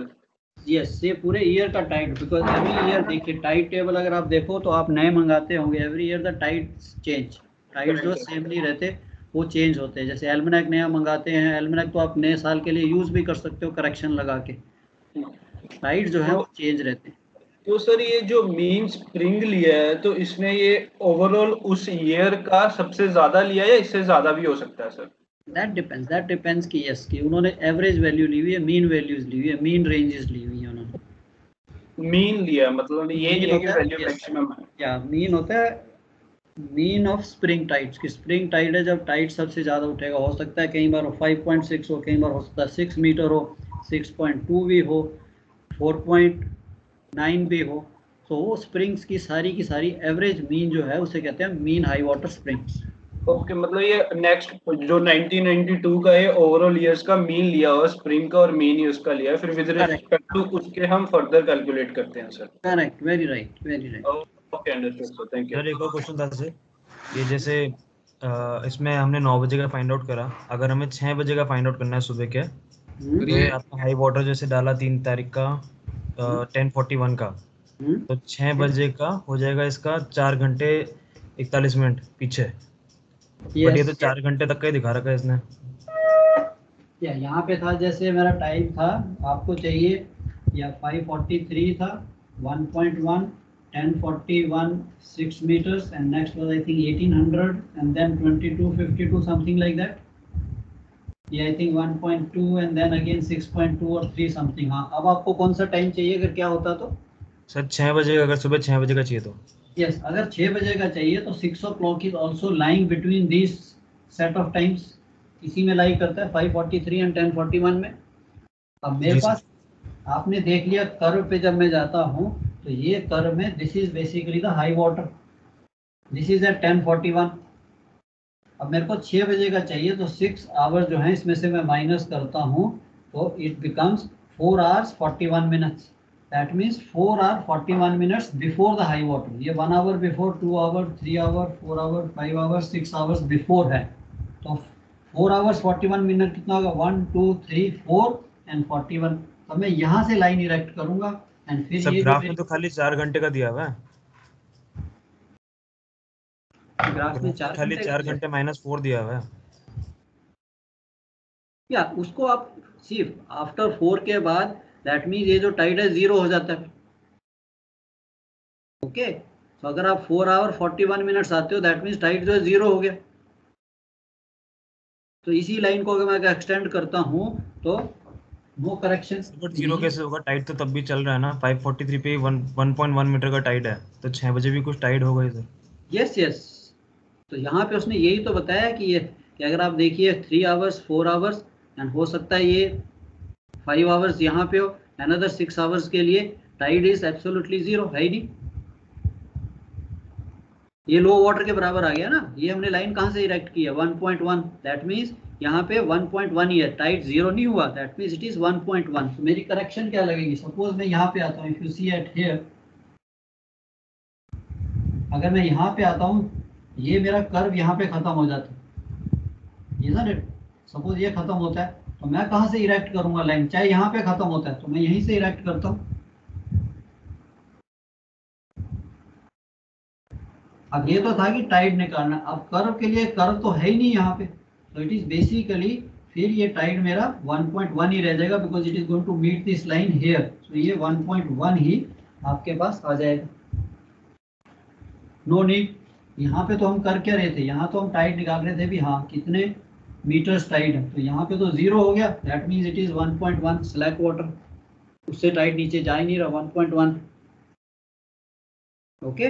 यस, ये पूरे ईयर का टाइट, बिकॉज एवरी ईयर देखिए टाइट टेबल अगर आप देखो तो आप नए मंगाते होंगे, every year the tight change, tight जो सेम नहीं रहते वो चेंज होते हैं। जैसे एल्मेनाक नया मंगाते हैं, एल्मेनाक तो आप नए साल के लिए यूज भी कर सकते हो करेक्शन लगा के, टाइट जो है वो चेंज रहते हैं। तो सर ये जो मीन स्प्रिंग लिया है, तो इसमें ये ओवरऑल उस ईयर का सबसे ज्यादा लिया है या इससे ज्यादा भी हो सकता है सर? दैट डिपेंड्स कि यस कि उन्होंने एवरेज वैल्यू ली हुई है, मीन वैल्यूज ली हुई है, मीन रेंजेस ली हुई है उन्होंने। मीन लिया मतलब ये नहीं है कि वैल्यू yes, मैक्सिमम है। या मीन होता है मीन ऑफ स्प्रिंग टाइड्स की, स्प्रिंग टाइड है जब टाइड सबसे ज़्यादा उठेगा, हो सकता है कई बार 5.6 हो, कई बार हो सकता है 6 मीटर हो, 6.2 भी हो, 4.9 भी हो, तो वो स्प्रिंग्स की सारी एवरेज मीन जो है उसे कहते हैं mean high water springs. Okay, मतलब ये नेक्स्ट जो 1992 का है ओवरऑल ईयर्स का मीन लिया हुआ स्प्रिंग का, और मीन ही उसका लिया है, फिर विद रिस्पेक्ट टू उसके हम फर्दर कैलकुलेट करते हैं sir. Correct, very right. Okay, understood sir, thank you. Sir एक और क्वेश्चन था सर, ये जैसे इसमें हमने 9 बजे का फाइंड आउट करा, अगर हमें 6 बजे का फाइंड आउट करना है सुबह के, तो ये आपका हाई वाटर जैसे डाला 3 तारीख का 10:41 का, तो 6 बजे का हो जाएगा इसका 4 घंटे 41 मिनट पीछे, बट ये तो 4 घंटे तक का ही दिखा रखा है इसने। या यहाँ पे था जैसे मेरा टाइम था, आपको चाहिए या 5:43 था, 1.1, 10:41, 6 meters, and next was I think 1800, and then 22:52, something like that. Yeah, I think 1.2 and then again 6.2 or 3 something. हाँ, अब आपको कौन सा टाइम चाहिए अगर क्या होता तो? सर 6 बजे, अगर सुबह 6 बजे का चाहिए तो? Yes, अगर 6 बजे का चाहिए तो 6 o'clock is also lying between these set of times. इसी में लाई करता है 5:43 and 10:41 में। अब मेरे पास आपने देख लिया कर्व पे, जब मैं जाता हूँ तो ये कर्व में this is basically the high water, this is at 10:41। अब मेरे को 6 बजे का चाहिए तो 6 आवर्स जो है इसमें से मैं माइनस करता हूँ तो it becomes 4 hours 41 minutes। That means 4 hours 41 minutes before the high water. ये 1 hour before, 2 hour, 3 hour, 4 hour, 5 hour, 6 hours before है। तो 4 hours 41 minutes कितना होगा? 1, 2, 3, 4 and 41। तो मैं यहाँ से लाइन इरेक्ट करूंगा एंड फिर सब ये ग्राफ में तो खाली 4 घंटे का दिया हुआ है। ग्राफ में 4 खाली 4 घंटे -4 दिया हुआ है। या उसको आप सिर्फ आफ्टर 4 के बाद दैट मीन्स ये जो टाइड है 0 हो जाता है। ओके, तो अगर आप 4 आवर 41 मिनट्स आते हो दैट मीन्स टाइड जो है 0 हो गया। तो इसी लाइन को अगर मैं एक्सटेंड करता हूँ तो नो करेक्शन। बट 0 कैसे होगा? टाइड तो तब भी चल रहा है ना, 543 पे 1.1 मीटर का टाइड है, तो 6 बजे भी कुछ टाइड होगा इधर। यस यस, तो यहाँ पे उसने यही तो बताया कि ये कि अगर आप देखिए 3 आवर्स 4 आवर्स एंड हो सकता है ये 5 आवर्स यहाँ पे हो, अनदर 6 आवर्स के लिए टाइड इज एब्सोल्युटली 0 है ही नहीं। ये लो वाटर के बराबर आ गया ना। ये हमने लाइन कहाँ से इरेक्ट की है 1.1, दैट मीन्स यहाँ पे 1.1 ही है, टाइड 0 नहीं हुआ, दैट मीन्स इट इज 1.1। तो मेरी करेक्शन क्या लगेगी? सपोज मैं यहाँ पे आता हूँ, if you see at here, अगर मैं यहाँ पे आता हूँ, ये मेरा कर्व यहाँ पे खत्म हो जाता है, ये ना, सपोज ये खत्म होता है तो मैं कहाँ से इरेक्ट करूंगा लाइन? चाहे यहाँ पे खत्म होता है तो मैं यहीं से इरेक्ट करता हूँ। अब ये तो था कि टाइड निकालना, अब कर्व के लिए कर्व तो है ही नहीं यहाँ पे, तो इट इज बेसिकली फिर ये टाइड मेरा 1.1 ही रह जाएगा because it is going to meet this line here. तो ये 1.1 ही आपके पास आ जाएगा। नो नीड, यहाँ पे तो हम कर क्या रहे थे? यहाँ तो हम टाइड निकाल रहे थे भी, हाँ कितने मीटर्स टाइड है, तो यहाँ पे तो 0 हो गया, that means it is 1.1 slack water, उससे टाइड नीचे जा ही नहीं रहा 1.1। ओके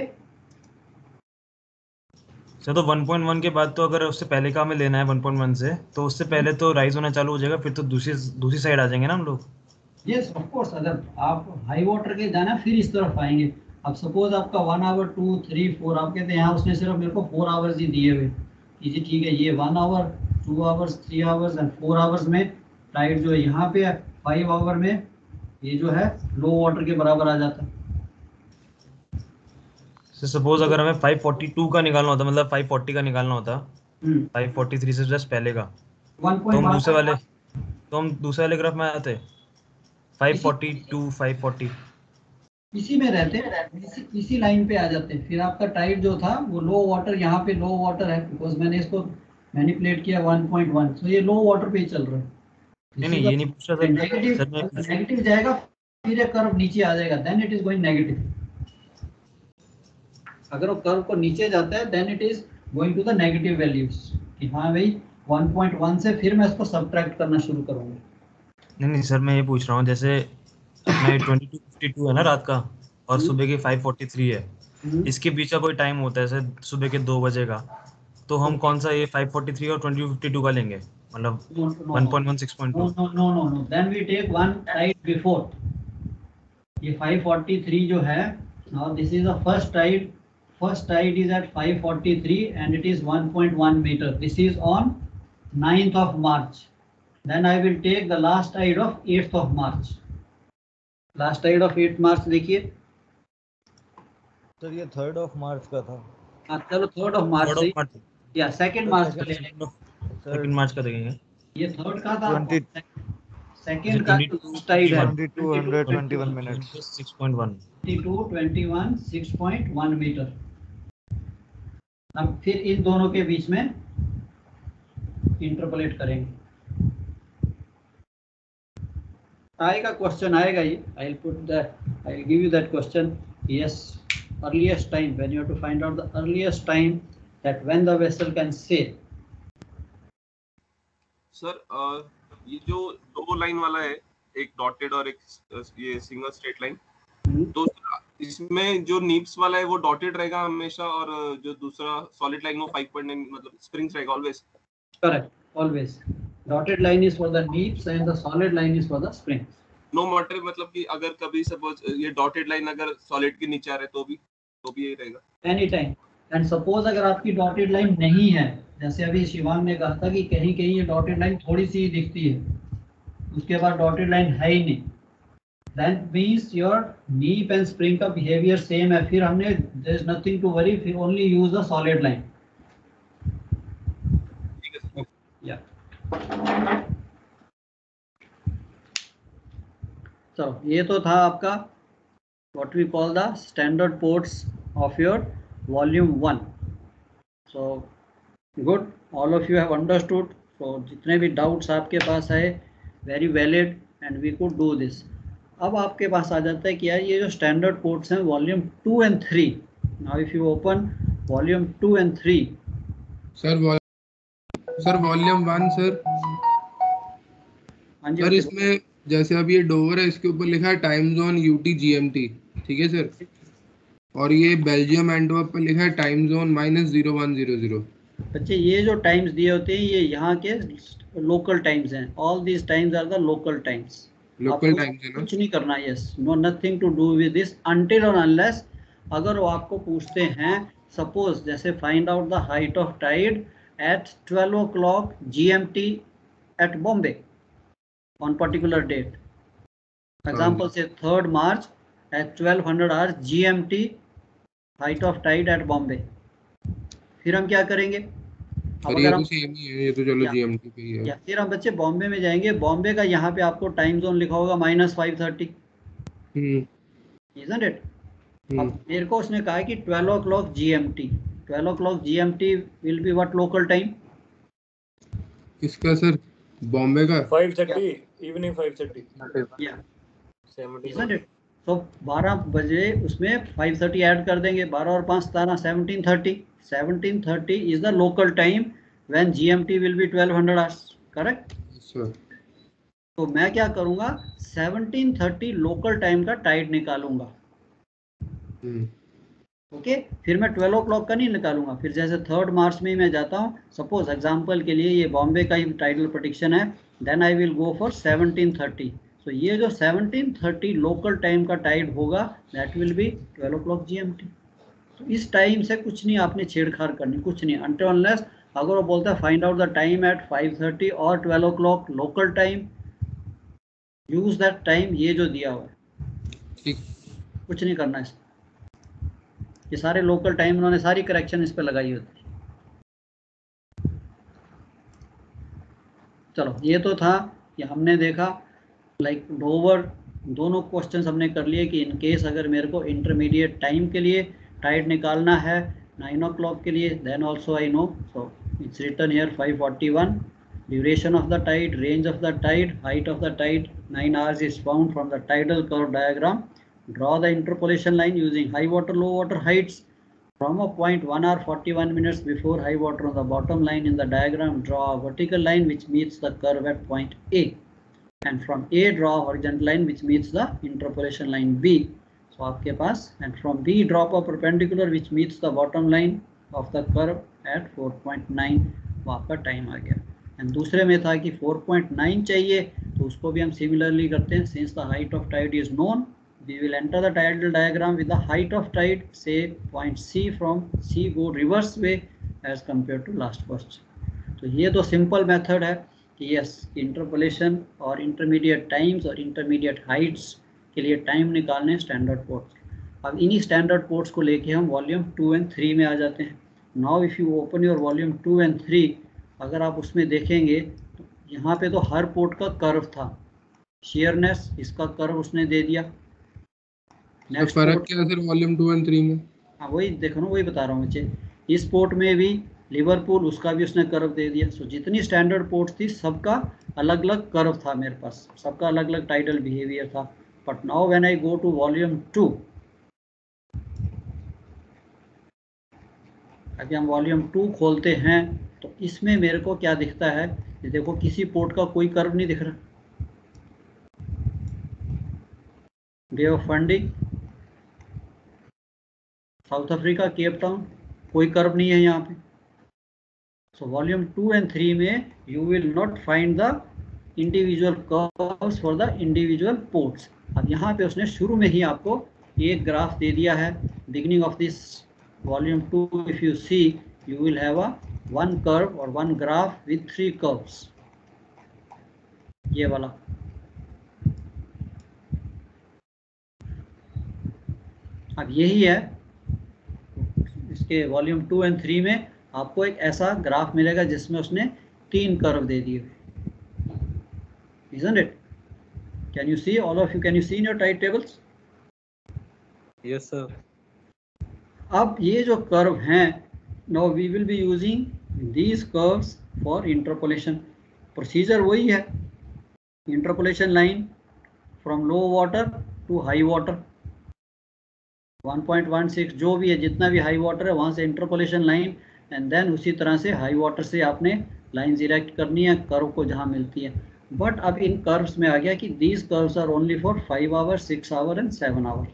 सर, तो 1.1 के बाद तो अगर उससे पहले का हमें लेना है 1.1 से, तो उससे पहले तो राइज होना चालू हो जाएगा, फिर तो दूसरी साइड आ जाएंगे ना हम लोग। यस ऑफ कोर्स, अगर आप हाई वाटर के जाना फिर इस तरफ आएंगे। अब सपोज आपका 1 आवर 2 3 4, आप कहते हैं यहाँ उसने सिर्फ मेरे को 4 आवर्स ही दिए हुए कि जी ठीक है, ये 1 hour 2 hours 3 hours and 4 hours में टाइड जो है यहाँ पे 5 आवर में ये जो है लो वाटर के बराबर आ जाता है। सपोज अगर हमें 542 का निकालना होता, मतलब 540 का निकालना होता, 543 से जस्ट पहले का, तो हम दूसरे वाले ग्राफ में आते 542 540 इसी में रहते हैं, इसी लाइन पे आ जाते हैं। फिर आपका टाइड जो था वो लो वाटर, यहाँ पे लो वाटर है बिकॉज मैंने इसको मैनिपुलेट किया 1.1, तो ये लो वाटर पे ही चल रहा है। नहीं ये नहीं पूछा सर, नेगेटिव जाएगा, फिर ये कर्व नीचे आ जाएगा, then it is going negative. अगर वो कर्व को नीचे जाता है then it is going to the negative values कि हाँ भाई 1.1 से फिर मैं इसको सब्ट्रैक्ट करना शुरू करूंगा। नहीं सर, मैं ये पूछ रहा हूँ, जैसे अपना 22:52 है ना रात का और सुबह के 5:43 है, इसके बीच का कोई टाइम होता है जैसे सुबह के 2 बजे का, तो हम कौन सा ये 5:43 और 22:52 का लेंगे, मतलब 1.1 6.2? No, then we take one tide before. ये 5:43 जो है, now this is the first tide is at 5:43 and it is 1.1 meter. This is on 9th of March. Then I will take the last tide of 8th of March. Last tide of 8th March देखिए sir, ये 3rd of March का था। हाँ चलो 3rd of March से या 2nd March का ले लेंगे। 2nd March का देखेंगे। ये 3rd का था, 2nd का लास्ट टाइड है 2221 मिनट्स 6.1 2221 6.1 मीटर। अब फिर इन दोनों के बीच में इंटरपोलेट करेंगे। आएगा क्वेश्चन, आएगा ये, I will give you that question. Yes, earliest time, when you have to find out the earliest time that when the vessel can sail. Sir ये जो दो लाइन वाला है, एक डॉटेड और एक ये सिंगल स्ट्रेट लाइन, तो इसमें जो नीप्स वाला है वो डॉटेड रहेगा हमेशा और जो दूसरा सॉलिड लाइन वो 5.9 मतलब स्प्रिंग्स रहेगा always? Correct, always dotted line is for the neeps and the solid line is for the springs. No matter, मतलब कि अगर कभी सपोज ये डॉटेड लाइन अगर सॉलिड के नीचे आ रहे तो भी यही रहेगा एनी टाइम। एंड सपोज अगर आपकी डॉटेड लाइन नहीं है, जैसे अभी शिवांग ने कहा था कि कहीं कहीं ये डॉटेड लाइन थोड़ी सी दिखती है, उसके बाद डॉटेड लाइन है ही नहीं, then means your neep and spring का behavior same है, फिर हमने there is nothing to worry, फिर only use the solid line. Yeah. So ये तो था आपका what we call the standard ports of your volume 1. So good, all of you have understood. सो जितने भी डाउट्स आपके पास है, very valid and we could do this. अब आपके पास आ जाता है कि यार ये जो स्टैंडर्ड पोर्ट्स हैं volume 2 and 3. Now if you open volume 2 and 3. Sir volume 1 sir. हाँ जी सर इसमें जैसे अब ये डोवर है, इसके ऊपर लिखा है टाइम जोन यूटी जीएमटी, ठीक है सर. और ये बेल्जियम एंटवर्प पर लिखा है टाइम जोन -0100. बच्चे ये जो टाइम्स दिए होते हैं ये यहाँ के लोकल टाइम्स हैं. All these times are the local times. Local times है ना. कुछ नहीं करना. Yes, no, nothing to do with this until और अनलेस अगर वो आपको पूछते हैं सपोज जैसे find out the height of tide at 12 o'clock GMT at Bombay on particular date. Example say 3rd March at 1200 hours GMT height of tide at Bombay. फिर हम क्या करेंगे? अब ये तो सेम ही है, ये तो चलो जीएमटी पे ही है. या फिर हम बच्चे बॉम्बे में जाएंगे. बॉम्बे का यहाँ पे आपको टाइम जोन लिखा होगा -5:30. Isn't it? अब मेरे को उसने कहा कि 12 o'clock GMT. 12 o'clock GMT will be what local time? किसका सर? बॉम्बे का 5:30 इवनिंग 5:30. या isn't it? तो 12 बजे उसमें 5:30 ऐड कर देंगे. 12 और 5 17, 17:30. 17:30 is the local time when GMT will be 1200 hours. Correct? Sir. तो मैं क्या करूंगा 17:30 लोकल टाइम का टाइड निकालूंगा. ओके फिर मैं 12 o'clock का नहीं निकालूंगा. फिर जैसे 3rd March में मैं जाता हूँ, सपोज एग्जांपल के लिए ये बॉम्बे का ही टाइडल प्रेडिक्शन है, then I will go for 17:30. तो ये जो 17:30 लोकल टाइम का टाइड होगा that will be 12 o'clock GMT. तो इस टाइम से कुछ नहीं आपने छेड़छाड़ करनी, कुछ नहीं अनटिल अनलेस अगर वो बोलता है find out the time at 5:30 और 12 o'clock local time, use that time ये जो दिया हुआ है. कुछ नहीं करना है. ये सारे लोकल टाइम उन्होंने सारी करेक्शन इस पे लगाई होती है. चलो ये तो था, ये हमने देखा लाइक डोवर. दोनों क्वेश्चंस हमने कर लिए कि इन केस अगर मेरे को इंटरमीडिएट टाइम के लिए टाइड निकालना है 9 o'clock के लिए, then also I know. So it's written here 541. Duration of the tide, range of the tide, height of the tide 9 hours is found from the tidal curve diagram. Draw the interpolation line using high water, low water heights. From a point 1 hour 41 minutes before high water on the bottom line in the diagram, draw a vertical line which meets the curve at point A. And from A, draw a horizontal line which meets the interpolation line B. So आपके पास, and from B, drop a perpendicular which meets the bottom line of the curve at 4.9. वो आपका time आ गया. And दूसरे में था कि 4.9 चाहिए, तो उसको भी हम सिमिलरली करते हैं. Since the height of tide is known, we will enter the tidal diagram with the height of tide, say point C. From C go reverse way as compared to last question. तो ये तो simple method है कि yes interpolation और intermediate times और intermediate Heights के लिए time निकालने स्टैंडर्ड पोर्ट्स. अब इन्हीं स्टैंडर्ड पोर्ट्स को लेके हम वॉल्यूम 2 एंड 3 में आ जाते हैं. Now if you open your volume 2 and 3, अगर आप उसमें देखेंगे तो यहाँ पे तो हर पोर्ट का कर्व था. शेयरनेस इसका कर्व उसने दे दिया. नेक्स्ट फर्क क्या है सर वॉल्यूम 2 एंड 3 में? हाँ वही देखो ना, वही बता रहा हूँ बच्चे. इस पोर्ट में भी लिवरपूल, उसका भी उसने कर्व दे दिया. सो जितनी स्टैंडर्ड पोर्ट्स थी सबका अलग अलग कर्व था मेरे पास, सबका अलग अलग टाइडल बिहेवियर था. But now when I go to volume 2, अभी हम वॉल्यूम 2 खोलते हैं तो इसमें मेरे को क्या दिखता है, ये देखो किसी पोर्ट का कोई कर्व नहीं दिख रहा. Bay of Fundy, South Africa, Cape Town, कोई कर्व नहीं है यहाँ पे. सो वॉल्यूम 2 एंड 3 में you will not find the individual curves for the individual ports. अब यहाँ पे उसने शुरू में ही आपको एक ग्राफ दे दिया है. Beginning of this volume 2 if you see you will have a one curve और वन ग्राफ विथ 3 कर्व्स. ये वाला अब यही है. इसके वॉल्यूम 2 एंड 3 में आपको एक ऐसा ग्राफ मिलेगा जिसमें उसने 3 कर्व दे दिए. Isn't it? Can you see, all of you, can you see in your tide tables? Yes sir. अब ये जो कर्व हैं now we will be using these curves for interpolation. Procedure वही है, interpolation line from low water to high water, 1.16 जो भी है, जितना भी हाई वाटर है वहां से इंटरपोलेशन लाइन, एंड देन उसी तरह से हाई वाटर से आपने लाइंस इरेक्ट करनी है कर्व को जहां मिलती है. बट अब इन कर्व्स में आ गया कि these curves are only for 5 hours, 6 hour and 7 hour.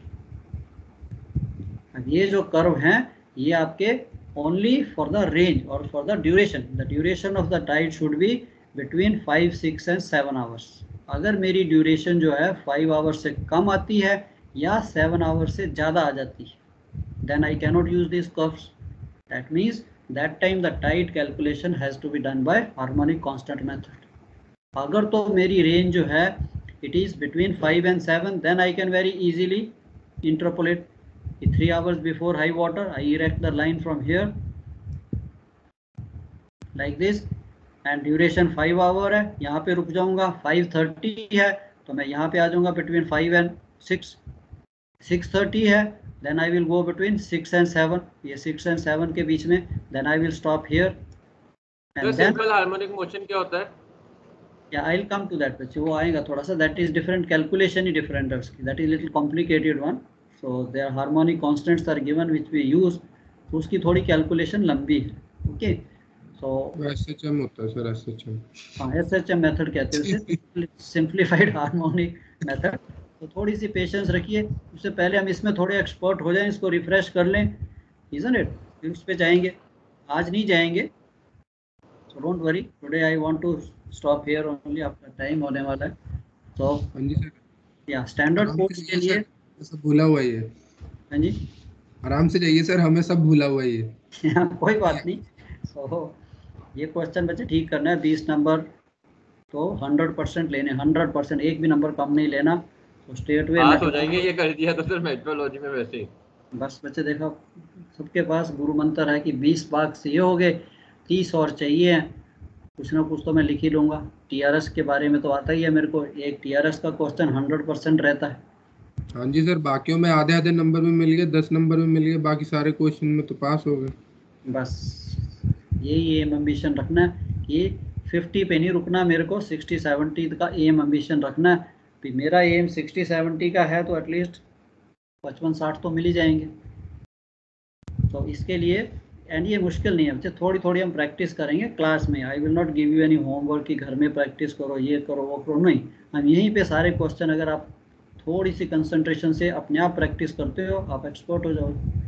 अब ये जो कर्व हैं ये आपके ओनली फॉर द रेंज और for the duration of the tide should be between 5, 6 and 7 hours. अगर मेरी ड्यूरेशन जो है 5 आवर्स से कम आती है या 7 आवर्स से ज़्यादा आ जाती है, then I cannot use these curves. That means that time the tide calculation has to be done by harmonic constant method. अगर तो मेरी रेंज जो है it is between 5 and 7, then I can very easily interpolate. 3 hours before high water I erect the line from here like this, and duration 5 hour है, यहाँ पे रुक जाऊंगा. 5:30 है तो मैं यहाँ पे आ जाऊंगा between 5 and 6. 6:30 है, then I will go between 6 and 7, ये 6 and 7 के बीच में, then I will stop here. And then simple harmonic motion क्या होता है? Yeah, I'll come to that बच्चे, वो आएगा थोड़ा सा. That is different, calculation he different है उसकी. That is little complicated one. So their harmonic constants are given which we use. तो उसकी थोड़ी calculation लंबी है. Okay. So SHM होता है सर, SHM. हाँ, SHM मेथड कहते हैं उसे, simplified harmonic method. तो थोड़ी सी पेशेंस रखिए. उससे पहले हम इसमें थोड़े एक्सपर्ट हो जाएं, इसको रिफ्रेश कर लें, isn't it? फिर उस पे जाएंगे, आज नहीं जाएंगे. So don't worry, today I want to stop here only, आपका टाइम होने वाला है. तो हाँ जी सर. या स्टैंडर्ड कोर्स के लिए सब भूला हुआ है. हाँ जी, आराम से जाइए सर, हमें सब भूला हुआ है. कोई बात नहीं. तो ये क्वेश्चन बच्चे ठीक करना है. 20 नंबर तो 100% लेने, 100%, एक भी नंबर कम नहीं लेना. तो स्टेट वे पास हो जाएंगे. ये कर दिया तो सर मेट्रोलॉजी में वैसे ही बस बच्चे देखो, सबके पास गुरु मंत्र है कि 20 मार्क्स ये हो गए, 30 और चाहिए. कुछ ना कुछ तो मैं लिख ही लूँगा. टीआरएस के बारे में तो आता ही है मेरे को, एक टीआरएस का क्वेश्चन 100% रहता है. हाँ जी सर, बाकियों में आधे नंबर में मिल गए, 10 नंबर में मिल गए, बाकी सारे क्वेश्चन में तो पास हो गए. बस यही एम एम्बिशन रखना है कि 50 पे नहीं रुकना, मेरे को 60-70 का एम एम्बिशन रखना है. मेरा एम 60-70 का है तो एटलीस्ट 55-60 तो मिल ही जाएंगे. तो इसके लिए, एंड ये मुश्किल नहीं है बच्चे, थोड़ी थोड़ी हम प्रैक्टिस करेंगे क्लास में. I will not give you any homework कि घर में प्रैक्टिस करो, ये करो, वो करो, नहीं. हम यहीं पे सारे क्वेश्चन, अगर आप थोड़ी सी कंसंट्रेशन से अपने आप प्रैक्टिस करते हो, आप एक्सपर्ट हो जाओगे.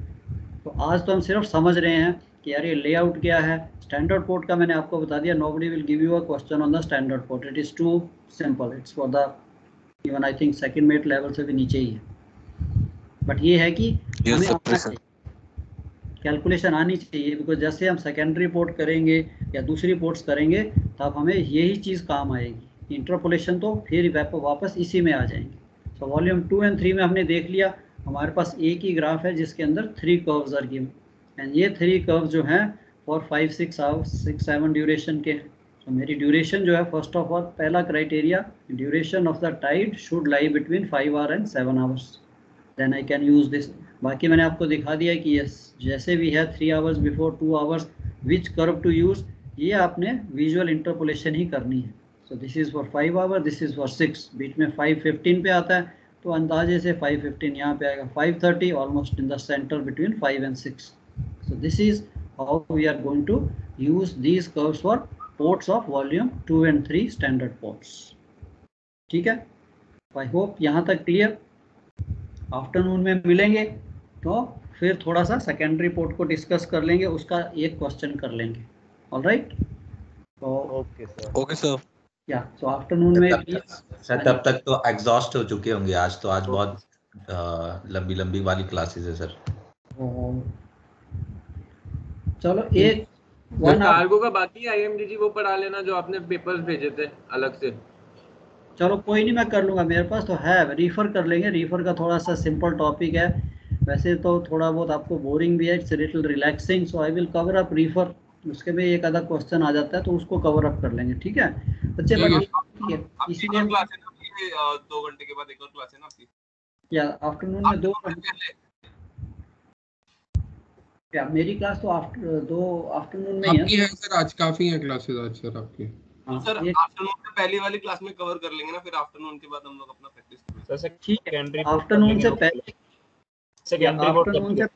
तो आज तो हम सिर्फ समझ रहे हैं कि यार ये लेआउट क्या है. स्टैंडर्ड पोर्ट का मैंने आपको बता दिया. Nobody will give you a question on the standard port. It is too simple. It's for the even I think second mate level से भी नीचे ही है. बट ये है कि हमें आना चाहिए, कैलकुलेशन आनी चाहिए. बिकॉज जैसे हम सेकेंडरी पोर्ट करेंगे या दूसरी पोर्ट्स करेंगे तब हमें यही चीज़ काम आएगी. इंटरपोलेशन तो फिर वापस इसी में आ जाएंगे. सो वॉल्यूम 2 और 3 में हमने देख लिया, हमारे पास एक ही ग्राफ है जिसके अंदर 3 कर्व्स आर गिवन, एंड ये 3 कर्व्स जो हैं फॉर 5, 6 आवर्स, 6, 7 ड्यूरेशन के. तो मेरी ड्यूरेशन जो है, फर्स्ट ऑफ ऑल पहला criteria, duration of the tide should lie between 5 hour and 7 hours, then I can use this. बाकी मैंने आपको दिखा दिया कि यस, जैसे भी है 3 hours before, 2 hours, which curve to use, ये आपने विजुअल इंटरपोलेशन ही करनी है. So this is for 5 hour, this is for 6. बीच में 5:15 पे आता है तो अंदाजे से 5:15 यहाँ पे आएगा. 5:30 almost in the centre between 5 and 6. So this is how we are going to use these curves for ports of volume 2 and 3 standard ports. ठीक है, आई होप यहाँ तक क्लियर. आफ्टरनून में मिलेंगे तो फिर थोड़ा सा सेकेंडरी पोर्ट को डिस्कस कर लेंगे, उसका एक क्वेश्चन कर लेंगे. ऑलराइट, तो ओके सर. या सो आफ्टरनून में सर तब तक तो एग्जॉस्ट हो चुके होंगे. आज बहुत लंबी वाली क्लासेस है सर. चलो एक कार्गो का बाकी आईएमडीजी वो पढ़ा लेना जो आपने पेपर्स भेजे थे अलग से. चलो कोई नहीं, मैं कर लूँगा, मेरे पास तो है. रीफर कर लेंगे. रीफर का थोड़ा सा सिंपल टॉपिक है, वैसे तो थोड़ा बहुत आपको बोरिंग भी है. It's little relaxing, so I will cover up Reifer. उसके में एक आधा क्वेश्चन आ जाता है तो उसको कवर अप कर लेंगे. ठीक है बच्चे, इसीलिए 2 घंटे के बाद एक और क्लास है ना आपकी? या आफ्टरनून में 2 घंटे क्या मेरी क्लास तो आफ्टरनून में ही आपकी है। है सर, आज काफी है क्लासेस आज सर आपकी। तो सर आफ्टरनून में पहली वाली क्लास में कवर कर लेंगे ना, फिर आफ्टरनून के बाद हम लोग अपना प्रैक्टिस करेंगे। ठीक है, आफ्टरनून से पहले, आफ्टरनून से,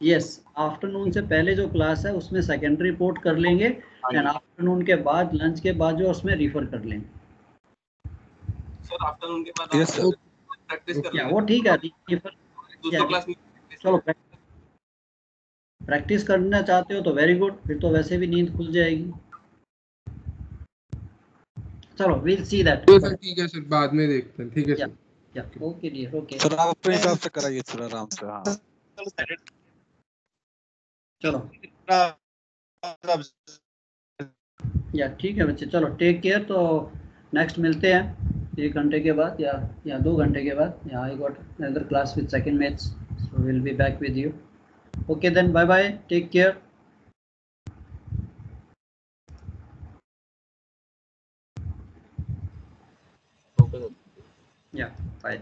यस, आफ्टरनून से पहले जो क्लास है उसमें सेकेंडरी रिपोर्ट कर लेंगे, एंड आफ्टरनून के बाद लंच के बाद जो उसमें रिफर कर लेंगे। सर आफ्टरनून के बाद यस सर, प्रैक्टिस कर क्या लेंगे। वो ठीक है, रिफर दूसरी क्लास में चलो प्रैक्टिस करना चाहते हो तो वेरी गुड, फिर तो वैसे भी नींद खुल जाएगी। चलो विल सी दैट। तो सर ठीक है सर, बाद में देखते हैं, ठीक है सर। या ओके डियर, ओके सर आप अपने हिसाब से कराइए सर आराम से। हाँ चलो या ठीक है बच्चे, चलो टेक केयर। तो नेक्स्ट मिलते हैं 1 घंटे के बाद या 2 घंटे के बाद। Yeah I got another class with second maths, so will be back with you. Okay then, bye bye, take care. Okay. Yeah bye.